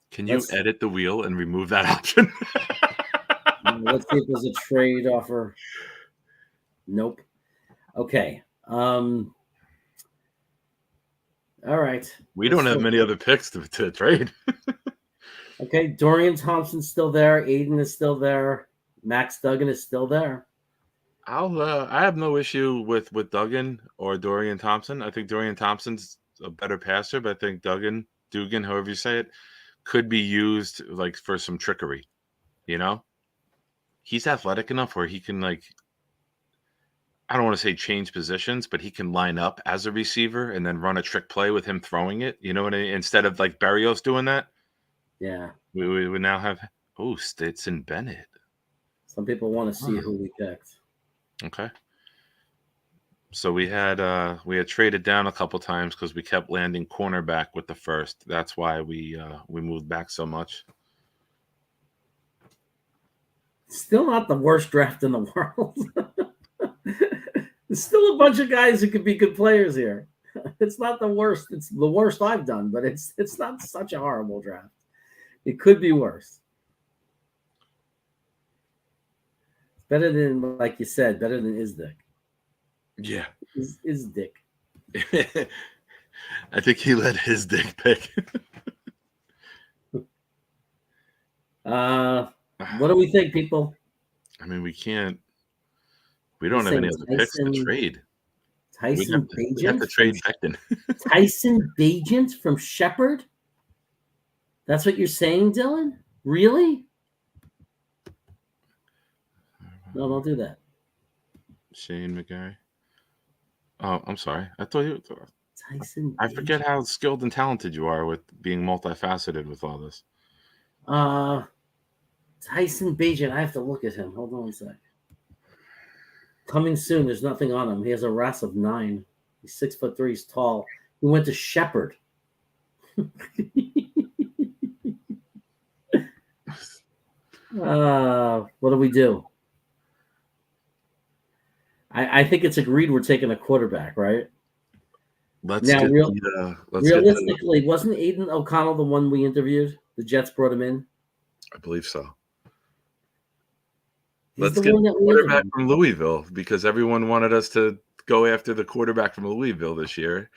Can you edit the wheel and remove that option? Let's see if there's a trade offer. Nope. Okay. All right. We don't have many other picks to trade. Okay. Dorian Thompson's still there. Aiden is still there. Max Duggan is still there. I have no issue with Duggan or Dorian Thompson. I think Dorian Thompson's a better passer, but I think Dugan, however you say it, could be used like for some trickery. You know, he's athletic enough where he can I don't want to say change positions, but he can line up as a receiver and then run a trick play with him throwing it. You know what I mean? Instead of like Berrios doing that. Yeah. We would now have Stetson Bennett. Some people want to see who we picked. Okay. So we had traded down a couple times because we kept landing cornerback with the first. That's why we moved back so much. Still not the worst draft in the world. There's still a bunch of guys who could be good players here. It's not the worst. It's the worst I've done, but it's not such a horrible draft. It could be worse. Better than, like you said, better than Isdick. Yeah. Isdick. I think he let his dick pick. What do we think, people? I mean, we don't have any other picks to trade. Tyson Bagent? We have to trade Becton. Tyson Bagent from Shepherd? That's what you're saying, Dylan? Really? No, don't do that. Shane McGarry. Oh, I'm sorry. I thought you. Tyson. I forget how skilled and talented you are with being multifaceted with all this. Tyson Bagent. I have to look at him. Hold on a sec. Coming soon. There's nothing on him. He has a RAS of 9. He's 6'3". He's tall. He went to Shepherd. What do we do? I think it's agreed we're taking a quarterback, right? Realistically, wasn't Aiden O'Connell the one we interviewed? The Jets brought him in? I believe so. Let's get the quarterback from Louisville because everyone wanted us to go after the quarterback from Louisville this year.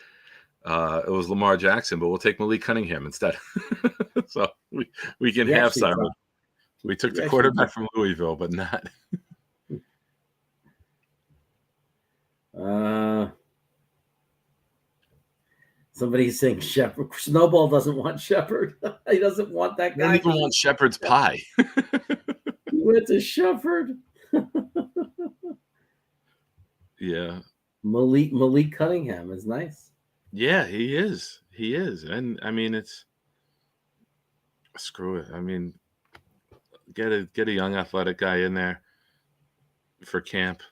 It was Lamar Jackson, but we'll take Malik Cunningham instead. So we can have Simon. We took the quarterback from Louisville, but not. Somebody's saying Shepherd. Snowball doesn't want Shepherd. He doesn't want that guy. He doesn't even want Shepherd's pie. He went to Shepherd. Yeah. Malik Cunningham is nice. Yeah, he is. He is. And I mean, it's screw it. I mean, get a young athletic guy in there for camp.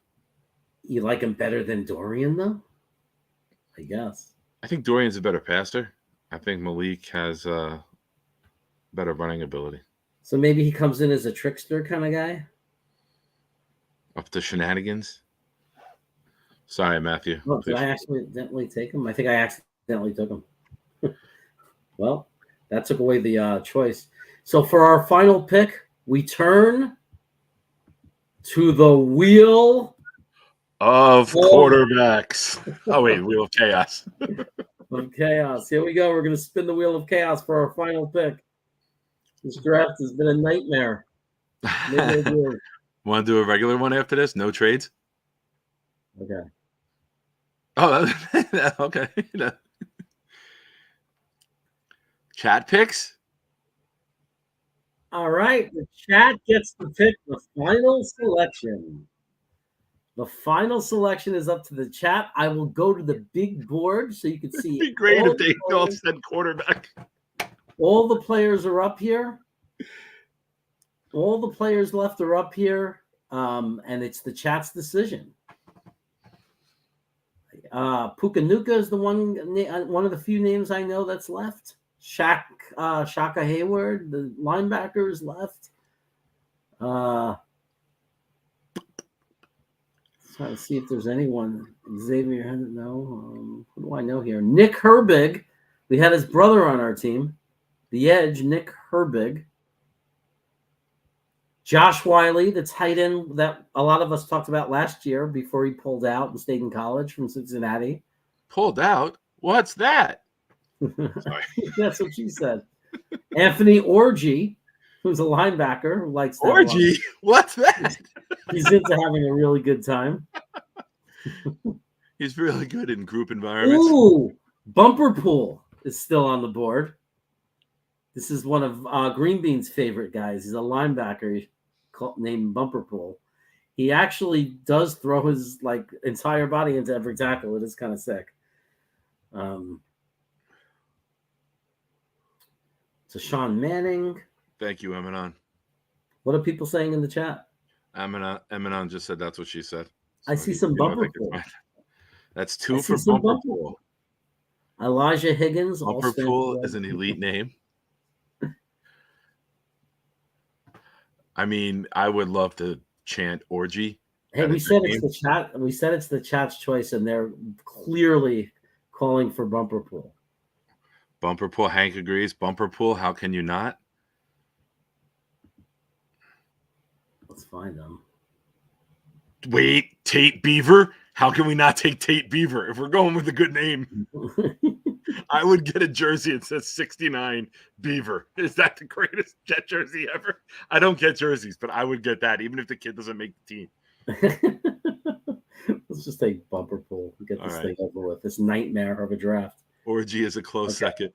You like him better than Dorian, though? I guess. I think Dorian's a better passer. I think Malik has better running ability. So maybe he comes in as a trickster kind of guy? Up to shenanigans. Sorry, Matthew. Oh, did I accidentally take him? I think I accidentally took him. Well, that took away the choice. So for our final pick, we turn to the wheel of quarterbacks. Oh, wait, Wheel of Chaos. Of chaos. Here we go. We're going to spin the wheel of chaos for our final pick. This draft has been a nightmare. Want to do a regular one after this? No trades? Okay. Oh, okay. Chat picks? All right. The chat gets to pick the final selection. The final selection is up to the chat. I will go to the big board so you can see. It'd be great if they all said quarterback. All the players are up here. All the players left are up here. And it's the chat's decision. Pukanuka is the one of the few names I know that's left. Shaka Hayward, the linebacker, is left. Trying to see if there's anyone. Xavier, no. Who do I know here? Nick Herbig. We had his brother on our team. The edge, Nick Herbig. Josh Wiley, the tight end that a lot of us talked about last year before he pulled out and stayed in college from Cincinnati. Pulled out? What's that? Sorry. That's what she said. Anthony Orgy, who's a linebacker who likes that. Orgy? What's that? He's into having a really good time. He's really good in group environments. Ooh, Bumper Pool is still on the board. This is one of Green Bean's favorite guys. He's a linebacker named Bumper Pool. He actually does throw his entire body into every tackle. It is kind of sick. So Sean Manning. Thank you, Eminon. What are people saying in the chat? Eminon just said that's what she said. So I see some Bumper Pool. That's two for Bumper Pool. Elijah Higgins. Bumper Pool is an elite name. I mean, I would love to chant Orgy. Hey, we said it's the chat. We said it's the chat's choice, and they're clearly calling for Bumper Pool. Bumper Pool. Hank agrees. Bumper Pool. How can you not? Let's find them. Wait, Tate Beaver? How can we not take Tate Beaver if we're going with a good name? I would get a jersey that says 69 Beaver. Is that the greatest Jet jersey ever? I don't get jerseys, but I would get that even if the kid doesn't make the team. Let's just take Bumper Pool and get this thing over with. This nightmare of a draft. Orgy is a close second.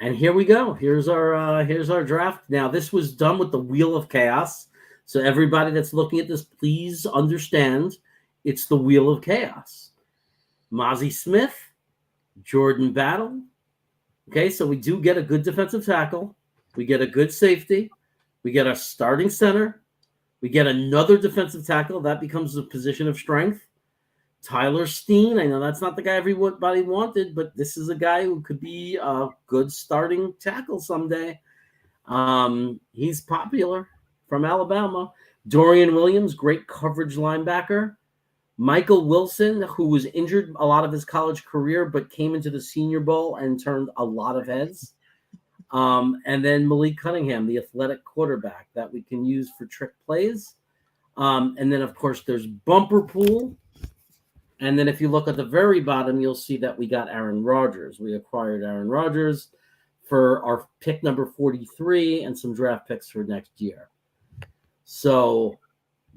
And here we go. Here's our draft. Now, this was done with the Wheel of Chaos. So everybody that's looking at this, please understand it's the Wheel of Chaos. Mozzie Smith, Jordan Battle. Okay, so we do get a good defensive tackle. We get a good safety. We get a starting center. We get another defensive tackle. That becomes a position of strength. Tyler Steen. I know that's not the guy everybody wanted, but this is a guy who could be a good starting tackle someday. He's popular from Alabama. Dorian Williams, great coverage linebacker. Michael Wilson, who was injured a lot of his college career, but came into the Senior Bowl and turned a lot of heads. And then Malik Cunningham, the athletic quarterback that we can use for trick plays. And then, of course, there's Bumper Pool. And then if you look at the very bottom, you'll see that we got Aaron Rodgers. We acquired Aaron Rodgers for our pick number 43 and some draft picks for next year. So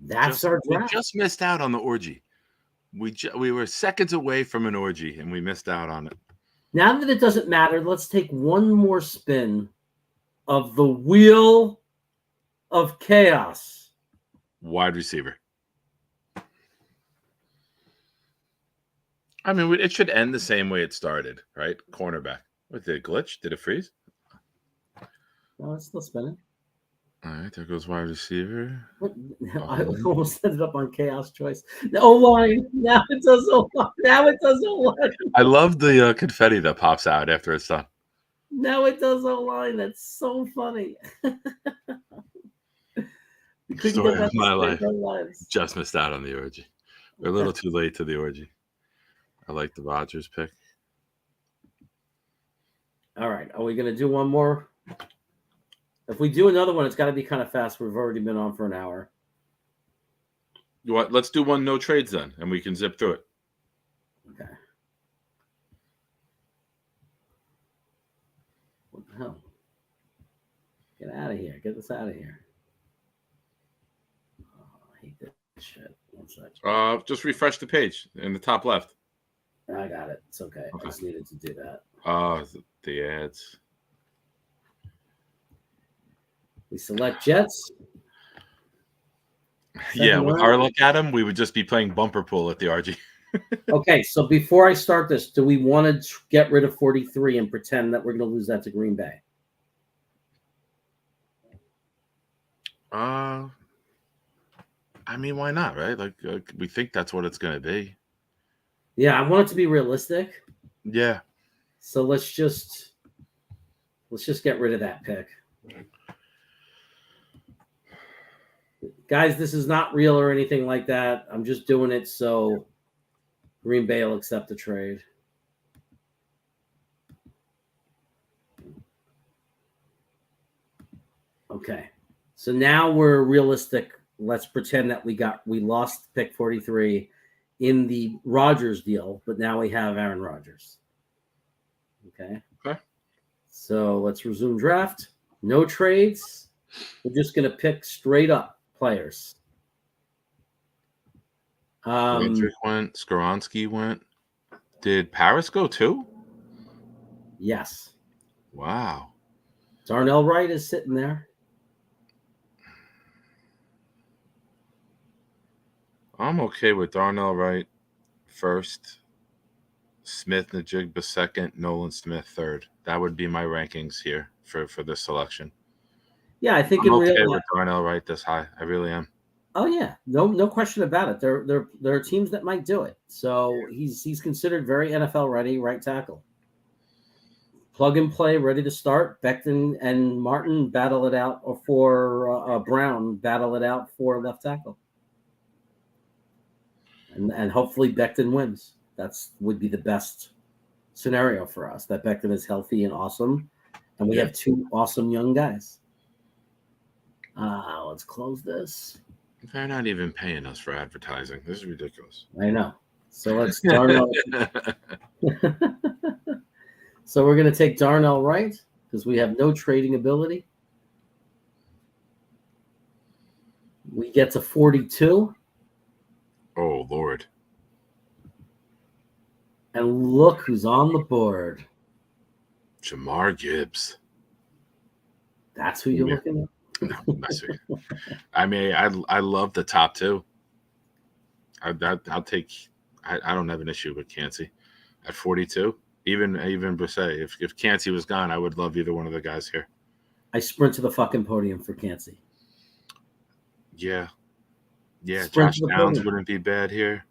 that's our draft. We just missed out on the orgy. We were seconds away from an orgy, and we missed out on it. Now that it doesn't matter, let's take one more spin of the Wheel of Chaos. Wide receiver. I mean, it should end the same way it started, right? Cornerback. What, did it glitch? Did it freeze? No, it's still spinning. All right, there goes wide receiver. I almost ended up on chaos choice. O line. Now it does O line. Now it does O line. I love the confetti that pops out after it's done. Now it does O line. That's so funny. You couldn't Story get that of my to life. save our lives. Just missed out on the orgy. We're a little too late to the orgy. I like the Rodgers pick. All right. Are we going to do one more? If we do another one, it's got to be kind of fast. We've already been on for an hour. What? Let's do one no trades then, and we can zip through it. Okay. What the hell? Get out of here. Get this out of here. Oh, I hate this shit. One sec. Just refresh the page in the top left. I got it. It's okay. I just needed to do that. The ads. We select Jets. Yeah, with our luck at them, we would just be playing bumper pool at the RG. Okay, so before I start this, do we want to get rid of 43 and pretend that we're going to lose that to Green Bay? I mean, why not, right? Like, we think that's what it's going to be. Yeah, I want it to be realistic. Yeah. So let's just get rid of that pick. Guys, this is not real or anything like that. I'm just doing it so Green Bay will accept the trade. Okay. So now we're realistic. Let's pretend that we lost pick 43 in the Rodgers deal, but now we have Aaron Rodgers. Okay. Okay. So let's resume draft. No trades. We're just going to pick straight up players. Roderick went. Skoronski went. Did Paris go too? Yes. Wow. Darnell Wright is sitting there. I'm okay with Darnell Wright first, Smith Najigba second, Nolan Smith third. That would be my rankings here for this selection. Yeah, I think I'm okay with Darnell Wright this high. I really am. Oh yeah, no question about it. There are teams that might do it. So he's considered very NFL ready, right tackle. Plug and play, ready to start. Becton and Martin battle it out, or for Brown battle it out for left tackle. And hopefully Becton wins. That's would be the best scenario for us. That Becton is healthy and awesome, and we have two awesome young guys. Let's close this. They're not even paying us for advertising. This is ridiculous. I know. So let's Darnell. So we're going to take Darnell Wright because we have no trading ability. We get to 42. Oh, Lord. And look who's on the board. Jamar Gibbs. That's who you're looking at? No, I mean, I love the top two. I'll take. I don't have an issue with Kancey at 42. Even Brisset. If Kancey was gone, I would love either one of the guys here. I sprint to the fucking podium for Kancey. Yeah. Josh Downs wouldn't be bad here.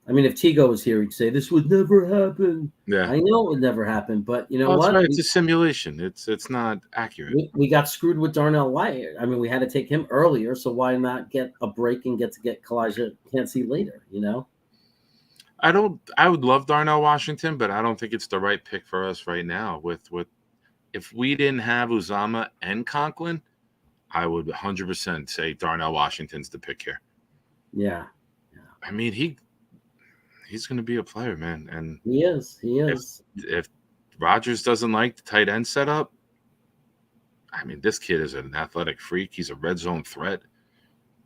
I mean, if Tigo was here, he'd say this would never happen. Yeah, I know it would never happen, but you know what? Right. It's a simulation. It's not accurate. We got screwed with Darnell Wright. I mean, we had to take him earlier, so why not get a break and get Kalijah Kancey later? You know. I would love Darnell Washington, but I don't think it's the right pick for us right now. With if we didn't have Uzama and Conklin, I would 100% say Darnell Washington's the pick here. Yeah. I mean, he's going to be a player, man. And he is. If Rodgers doesn't like the tight end setup, I mean, this kid is an athletic freak. He's a red zone threat.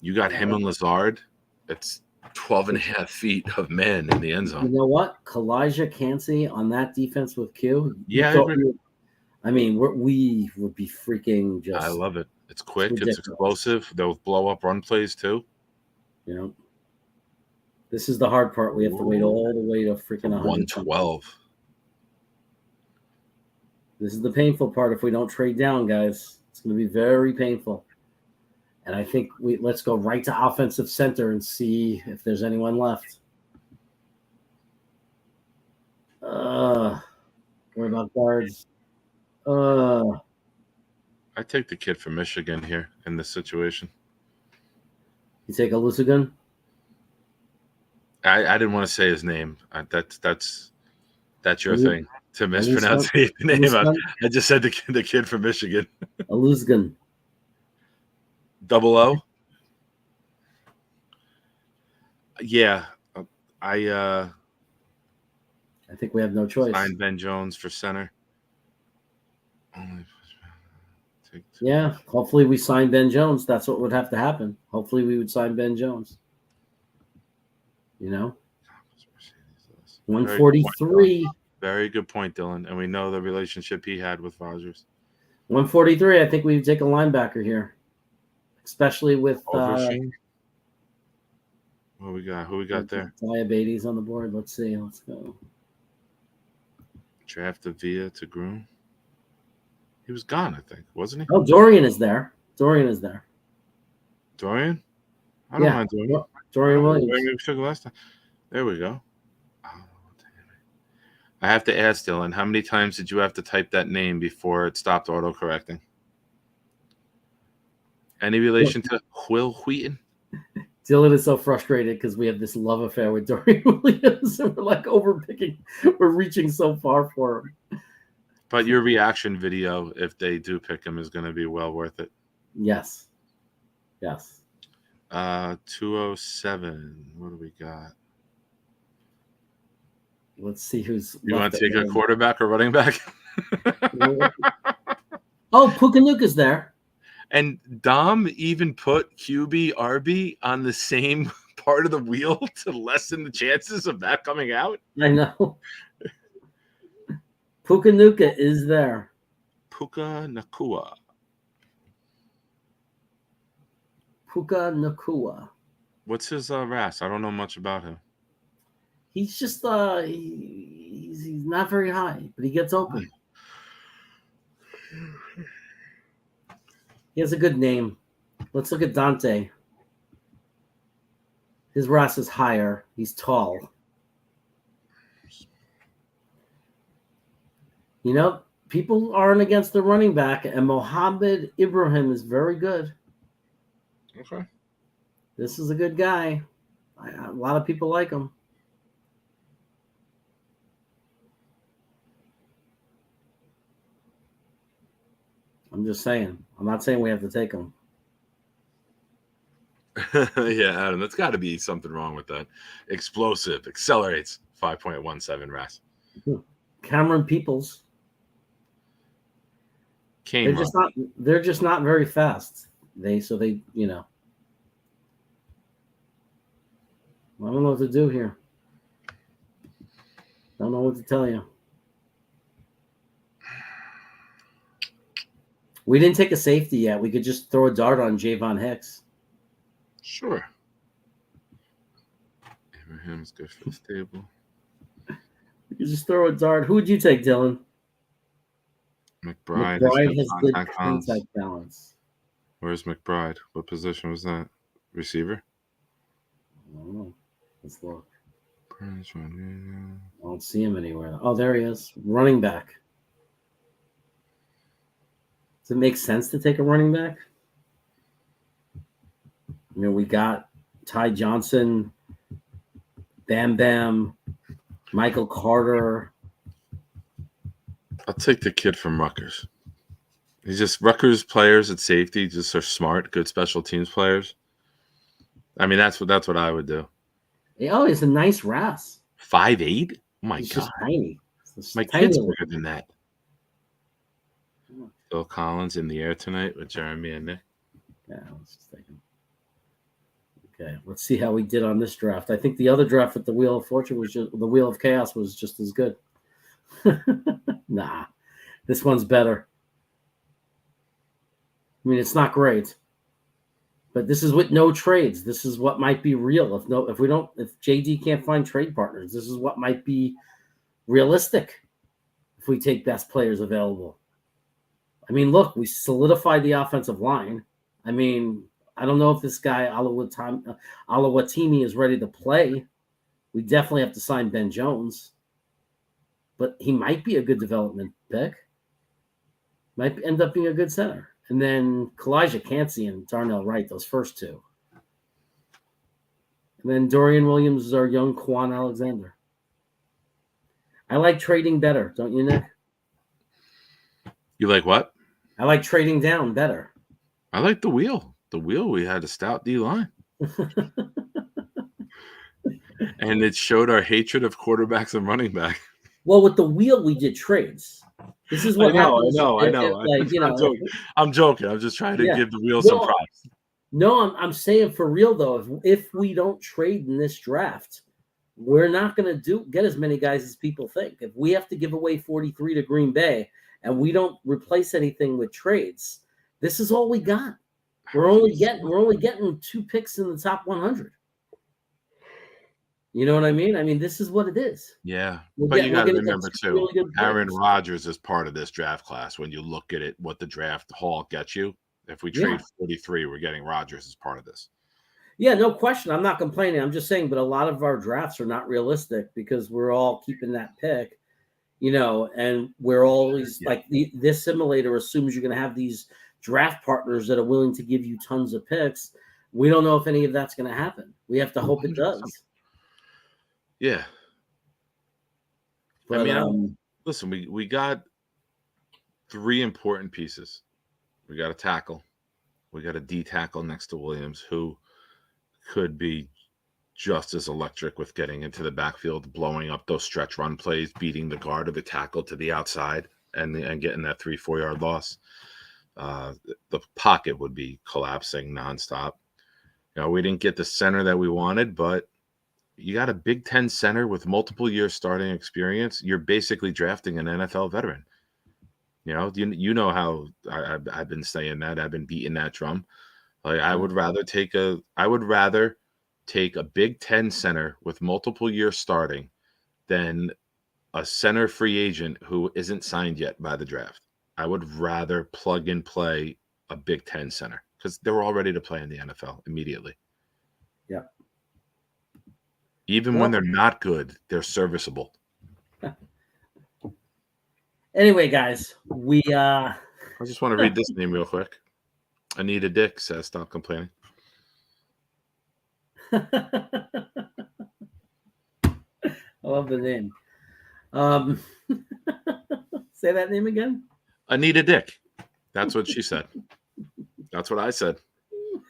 You got him and Lazard. It's 12 and a half feet of men in the end zone. You know what? Kalijah Kancey on that defense with Q. Yeah. I mean, we would be freaking just. I love it. It's quick. It's explosive. They'll blow up run plays too. Yeah. This is the hard part. We have to wait all the way to freaking 100. 112. This is the painful part. If we don't trade down, guys, it's going to be very painful. And I think let's go right to offensive center and see if there's anyone left. What about guards? I take the kid from Michigan here in this situation. You take a Lusigan? I didn't want to say his name. That's your thing to mispronounce the name. I just said the kid from Michigan. A Lusigan. Double O. Yeah, I think we have no choice. Sign Ben Jones for center. Yeah, hopefully we sign Ben Jones. That's what would have to happen. Hopefully we would sign Ben Jones. 143. Very good point, Dylan. And we know the relationship he had with Rodgers. 143. I think we would take a linebacker here, especially with what we got? Who we got there? Diabetes on the board. Let's see. Let's go. Draft Via to Groom. He was gone, I think, wasn't he? Oh, Dorian is there. Dorian? I don't mind Dorian Williams. We took last time. There we go. I have to ask Dylan, how many times did you have to type that name before it stopped autocorrecting? Any relation to Will Wheaton? Dylan is so frustrated because we have this love affair with Dorian Williams, and we're like overpicking. We're reaching so far for him. But your reaction video, if they do pick him, is going to be well worth it. Yes. 207. What do we got? Let's see who's. You want to take a quarterback or running back? Oh, Pukanuka's there. And Dom even put QB RB on the same part of the wheel to lessen the chances of that coming out. I know. Pukanuka is there. Puka Nakua. What's his RAS? I don't know much about him. He's just he's not very high, but he gets open. He has a good name. Let's look at Dante. His RAS is higher. He's tall. People aren't against the running back, and Mohammed Ibrahim is very good. Okay. This is a good guy. A lot of people like him. I'm just saying. I'm not saying we have to take him. Yeah, Adam, that's got to be something wrong with that. Explosive, accelerates, 5.17 RAS. Cameron Peoples. They're just not very fast. I don't know what to do here. Don't know what to tell you. We didn't take a safety yet. We could just throw a dart on Javon Hicks. Sure. Abraham's good for the table. You just throw a dart. Who would you take, Dylan? McBride has good contact balance. Where's McBride? What position was that? Receiver? I don't know. Let's look. I don't see him anywhere. Oh, there he is. Running back. Does it make sense to take a running back? We got Ty Johnson, Bam Bam, Michael Carter. I'll take the kid from Rutgers. Rutgers players at safety just are smart, good special teams players. I mean, that's what I would do. Oh, he's a nice RAS. 5'8"? Oh my he's God. Just tiny. My kid's bigger than that. Phil Collins in the air tonight with Jeremy and Nick. Yeah, let's just take him. Okay, let's see how we did on this draft. I think the other draft at the Wheel of Fortune the Wheel of Chaos was just as good. Nah, this one's better. I mean, it's not great, But this is with no trades. This is what might be real. If JD can't find trade partners, this is what might be realistic if we take best players available. I mean, look, we solidified the offensive line. I mean, I don't know if this guy Alawatimi is ready to play. We definitely have to sign Ben Jones, but he might be a good development pick. Might end up being a good center. And then Kalijah Cansey and Darnell Wright, those first two. And then Dorian Williams is our young Quan Alexander. I like trading better, don't you, Nick? You like what? I like trading down better. I like the wheel. The wheel, we had a stout D line. And it showed our hatred of quarterbacks and running back. Well, with the wheel, we did trades. This is what happens. I know. I'm joking. I'm just trying to give the wheel some props. No, I'm saying for real though. If we don't trade in this draft, we're not going to get as many guys as people think. If we have to give away 43 to Green Bay and we don't replace anything with trades, this is all we got. We're only getting 2 picks in the top 100. You know what I mean? I mean, this is what it is. Yeah. But you got to remember, too, Aaron Rodgers is part of this draft class. When you look at it, what the draft haul gets you, if we trade 43, we're getting Rodgers as part of this. Yeah, no question. I'm not complaining. I'm just saying, but a lot of our drafts are not realistic because we're all keeping that pick, and we're always this simulator assumes you're going to have these draft partners that are willing to give you tons of picks. We don't know if any of that's going to happen. We have to hope it does. Yeah. But, listen, we got 3 important pieces. We got a tackle. We got a D tackle next to Williams, who could be just as electric with getting into the backfield, blowing up those stretch run plays, beating the guard of the tackle to the outside, and getting that 3-4 yard loss. The pocket would be collapsing nonstop. We didn't get the center that we wanted, but you got a Big Ten center with multiple years starting experience. You're basically drafting an NFL veteran. You know how I've been saying that. I've been beating that drum. I would rather take a Big Ten center with multiple years starting than a center free agent who isn't signed yet by the draft. I would rather plug and play a Big Ten center because they're all ready to play in the NFL immediately. Yeah. Even when they're not good, they're serviceable. Anyway, guys, I just want to read this name real quick. Anita Dick says, "Stop complaining." I love the name. Say that name again. Anita Dick. That's what she said. That's what I said.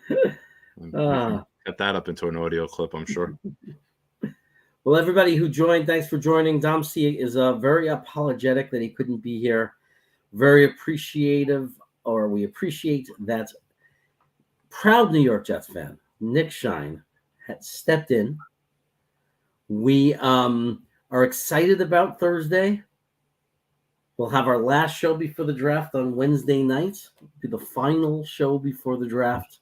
Get that up into an audio clip, I'm sure. Well, everybody who joined, thanks for joining. Dom C is very apologetic that he couldn't be here. Very appreciative, or we appreciate that proud New York Jets fan, Nick Shine, had stepped in. We are excited about Thursday. We'll have our last show before the draft on Wednesday night. It'll be the final show before the draft.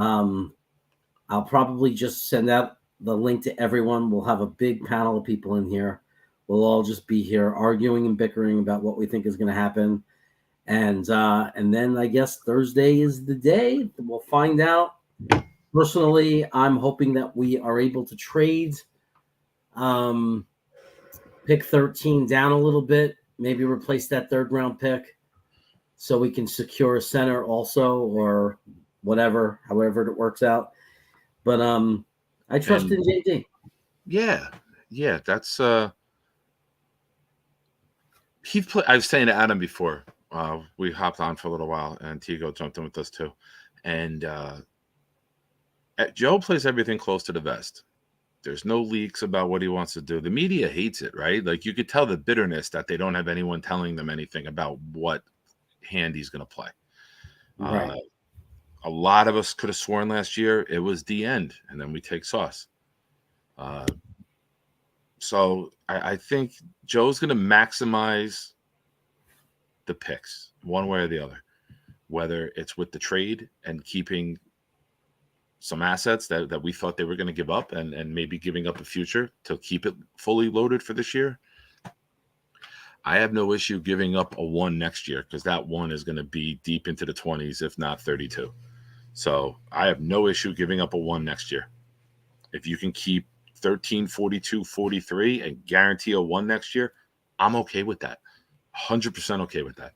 I'll probably just send out the link to everyone. We'll have a big panel of people in here. We'll all just be here arguing and bickering about what we think is going to happen. And then I guess Thursday is the day. We'll find out. Personally, I'm hoping that we are able to trade pick 13 down a little bit, maybe replace that 3rd round pick so we can secure a center also, or whatever, however it works out. But I trust in JD. Yeah. That's Heath. I was saying to Adam before we hopped on for a little while, and Tigo jumped in with us too. And Joe plays everything close to the vest. There's no leaks about what he wants to do. The media hates it, right? Like you could tell the bitterness that they don't have anyone telling them anything about what hand he's going to play. Right. A lot of us could have sworn last year it was the end, and then we take Sauce. So I think Joe's going to maximize the picks one way or the other, whether it's with the trade and keeping some assets that we thought they were going to give up and maybe giving up a future to keep it fully loaded for this year. I have no issue giving up a 1 next year because that 1 is going to be deep into the 20s, if not 32. So I have no issue giving up a 1 next year. If you can keep 13, 42, 43 and guarantee a 1 next year, I'm okay with that. 100% okay with that.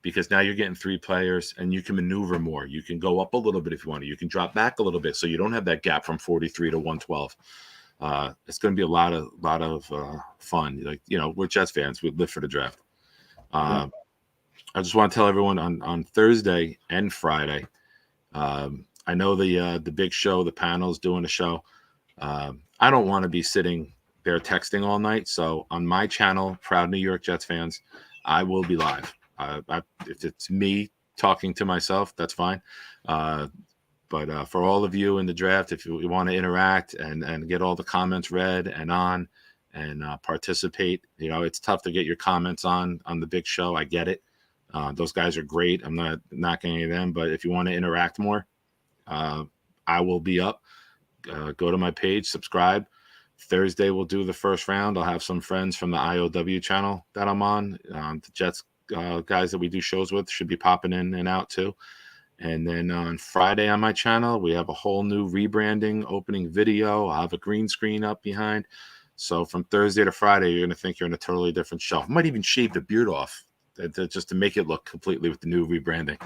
Because now you're getting 3 players and you can maneuver more. You can go up a little bit if you want to. You can drop back a little bit so you don't have that gap from 43 to 112. It's going to be a lot of fun. Like, we're Jets fans. We live for the draft. I just want to tell everyone on Thursday and Friday, I know the big show, the panel's doing a show. I don't want to be sitting there texting all night. So on my channel, Proud New York Jets fans, I will be live. If it's me talking to myself, that's fine. But for all of you in the draft, if you want to interact and get all the comments read and on and participate, it's tough to get your comments on the big show. I get it. Those guys are great. I'm not knocking any of them, but if you want to interact more, I will be up. Go to my page, subscribe. Thursday, we'll do the first round. I'll have some friends from the IOW channel that I'm on. The Jets guys that we do shows with should be popping in and out too. And then on Friday on my channel, we have a whole new rebranding opening video. I'll have a green screen up behind. So from Thursday to Friday, you're going to think you're in a totally different show. I might even shave the beard off just to make it look completely with the new rebranding.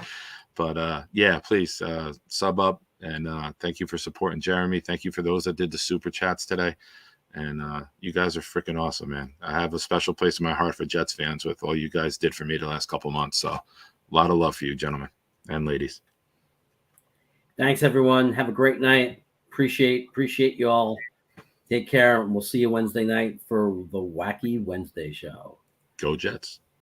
But yeah, please sub up. And thank you for supporting Jeremy. Thank you for those that did the super chats today. And you guys are freaking awesome, man. I have a special place in my heart for Jets fans with all you guys did for me the last couple months. So a lot of love for you, gentlemen and ladies. Thanks, everyone. Have a great night. Appreciate you all. Take care. And we'll see you Wednesday night for the Wacky Wednesday show. Go Jets.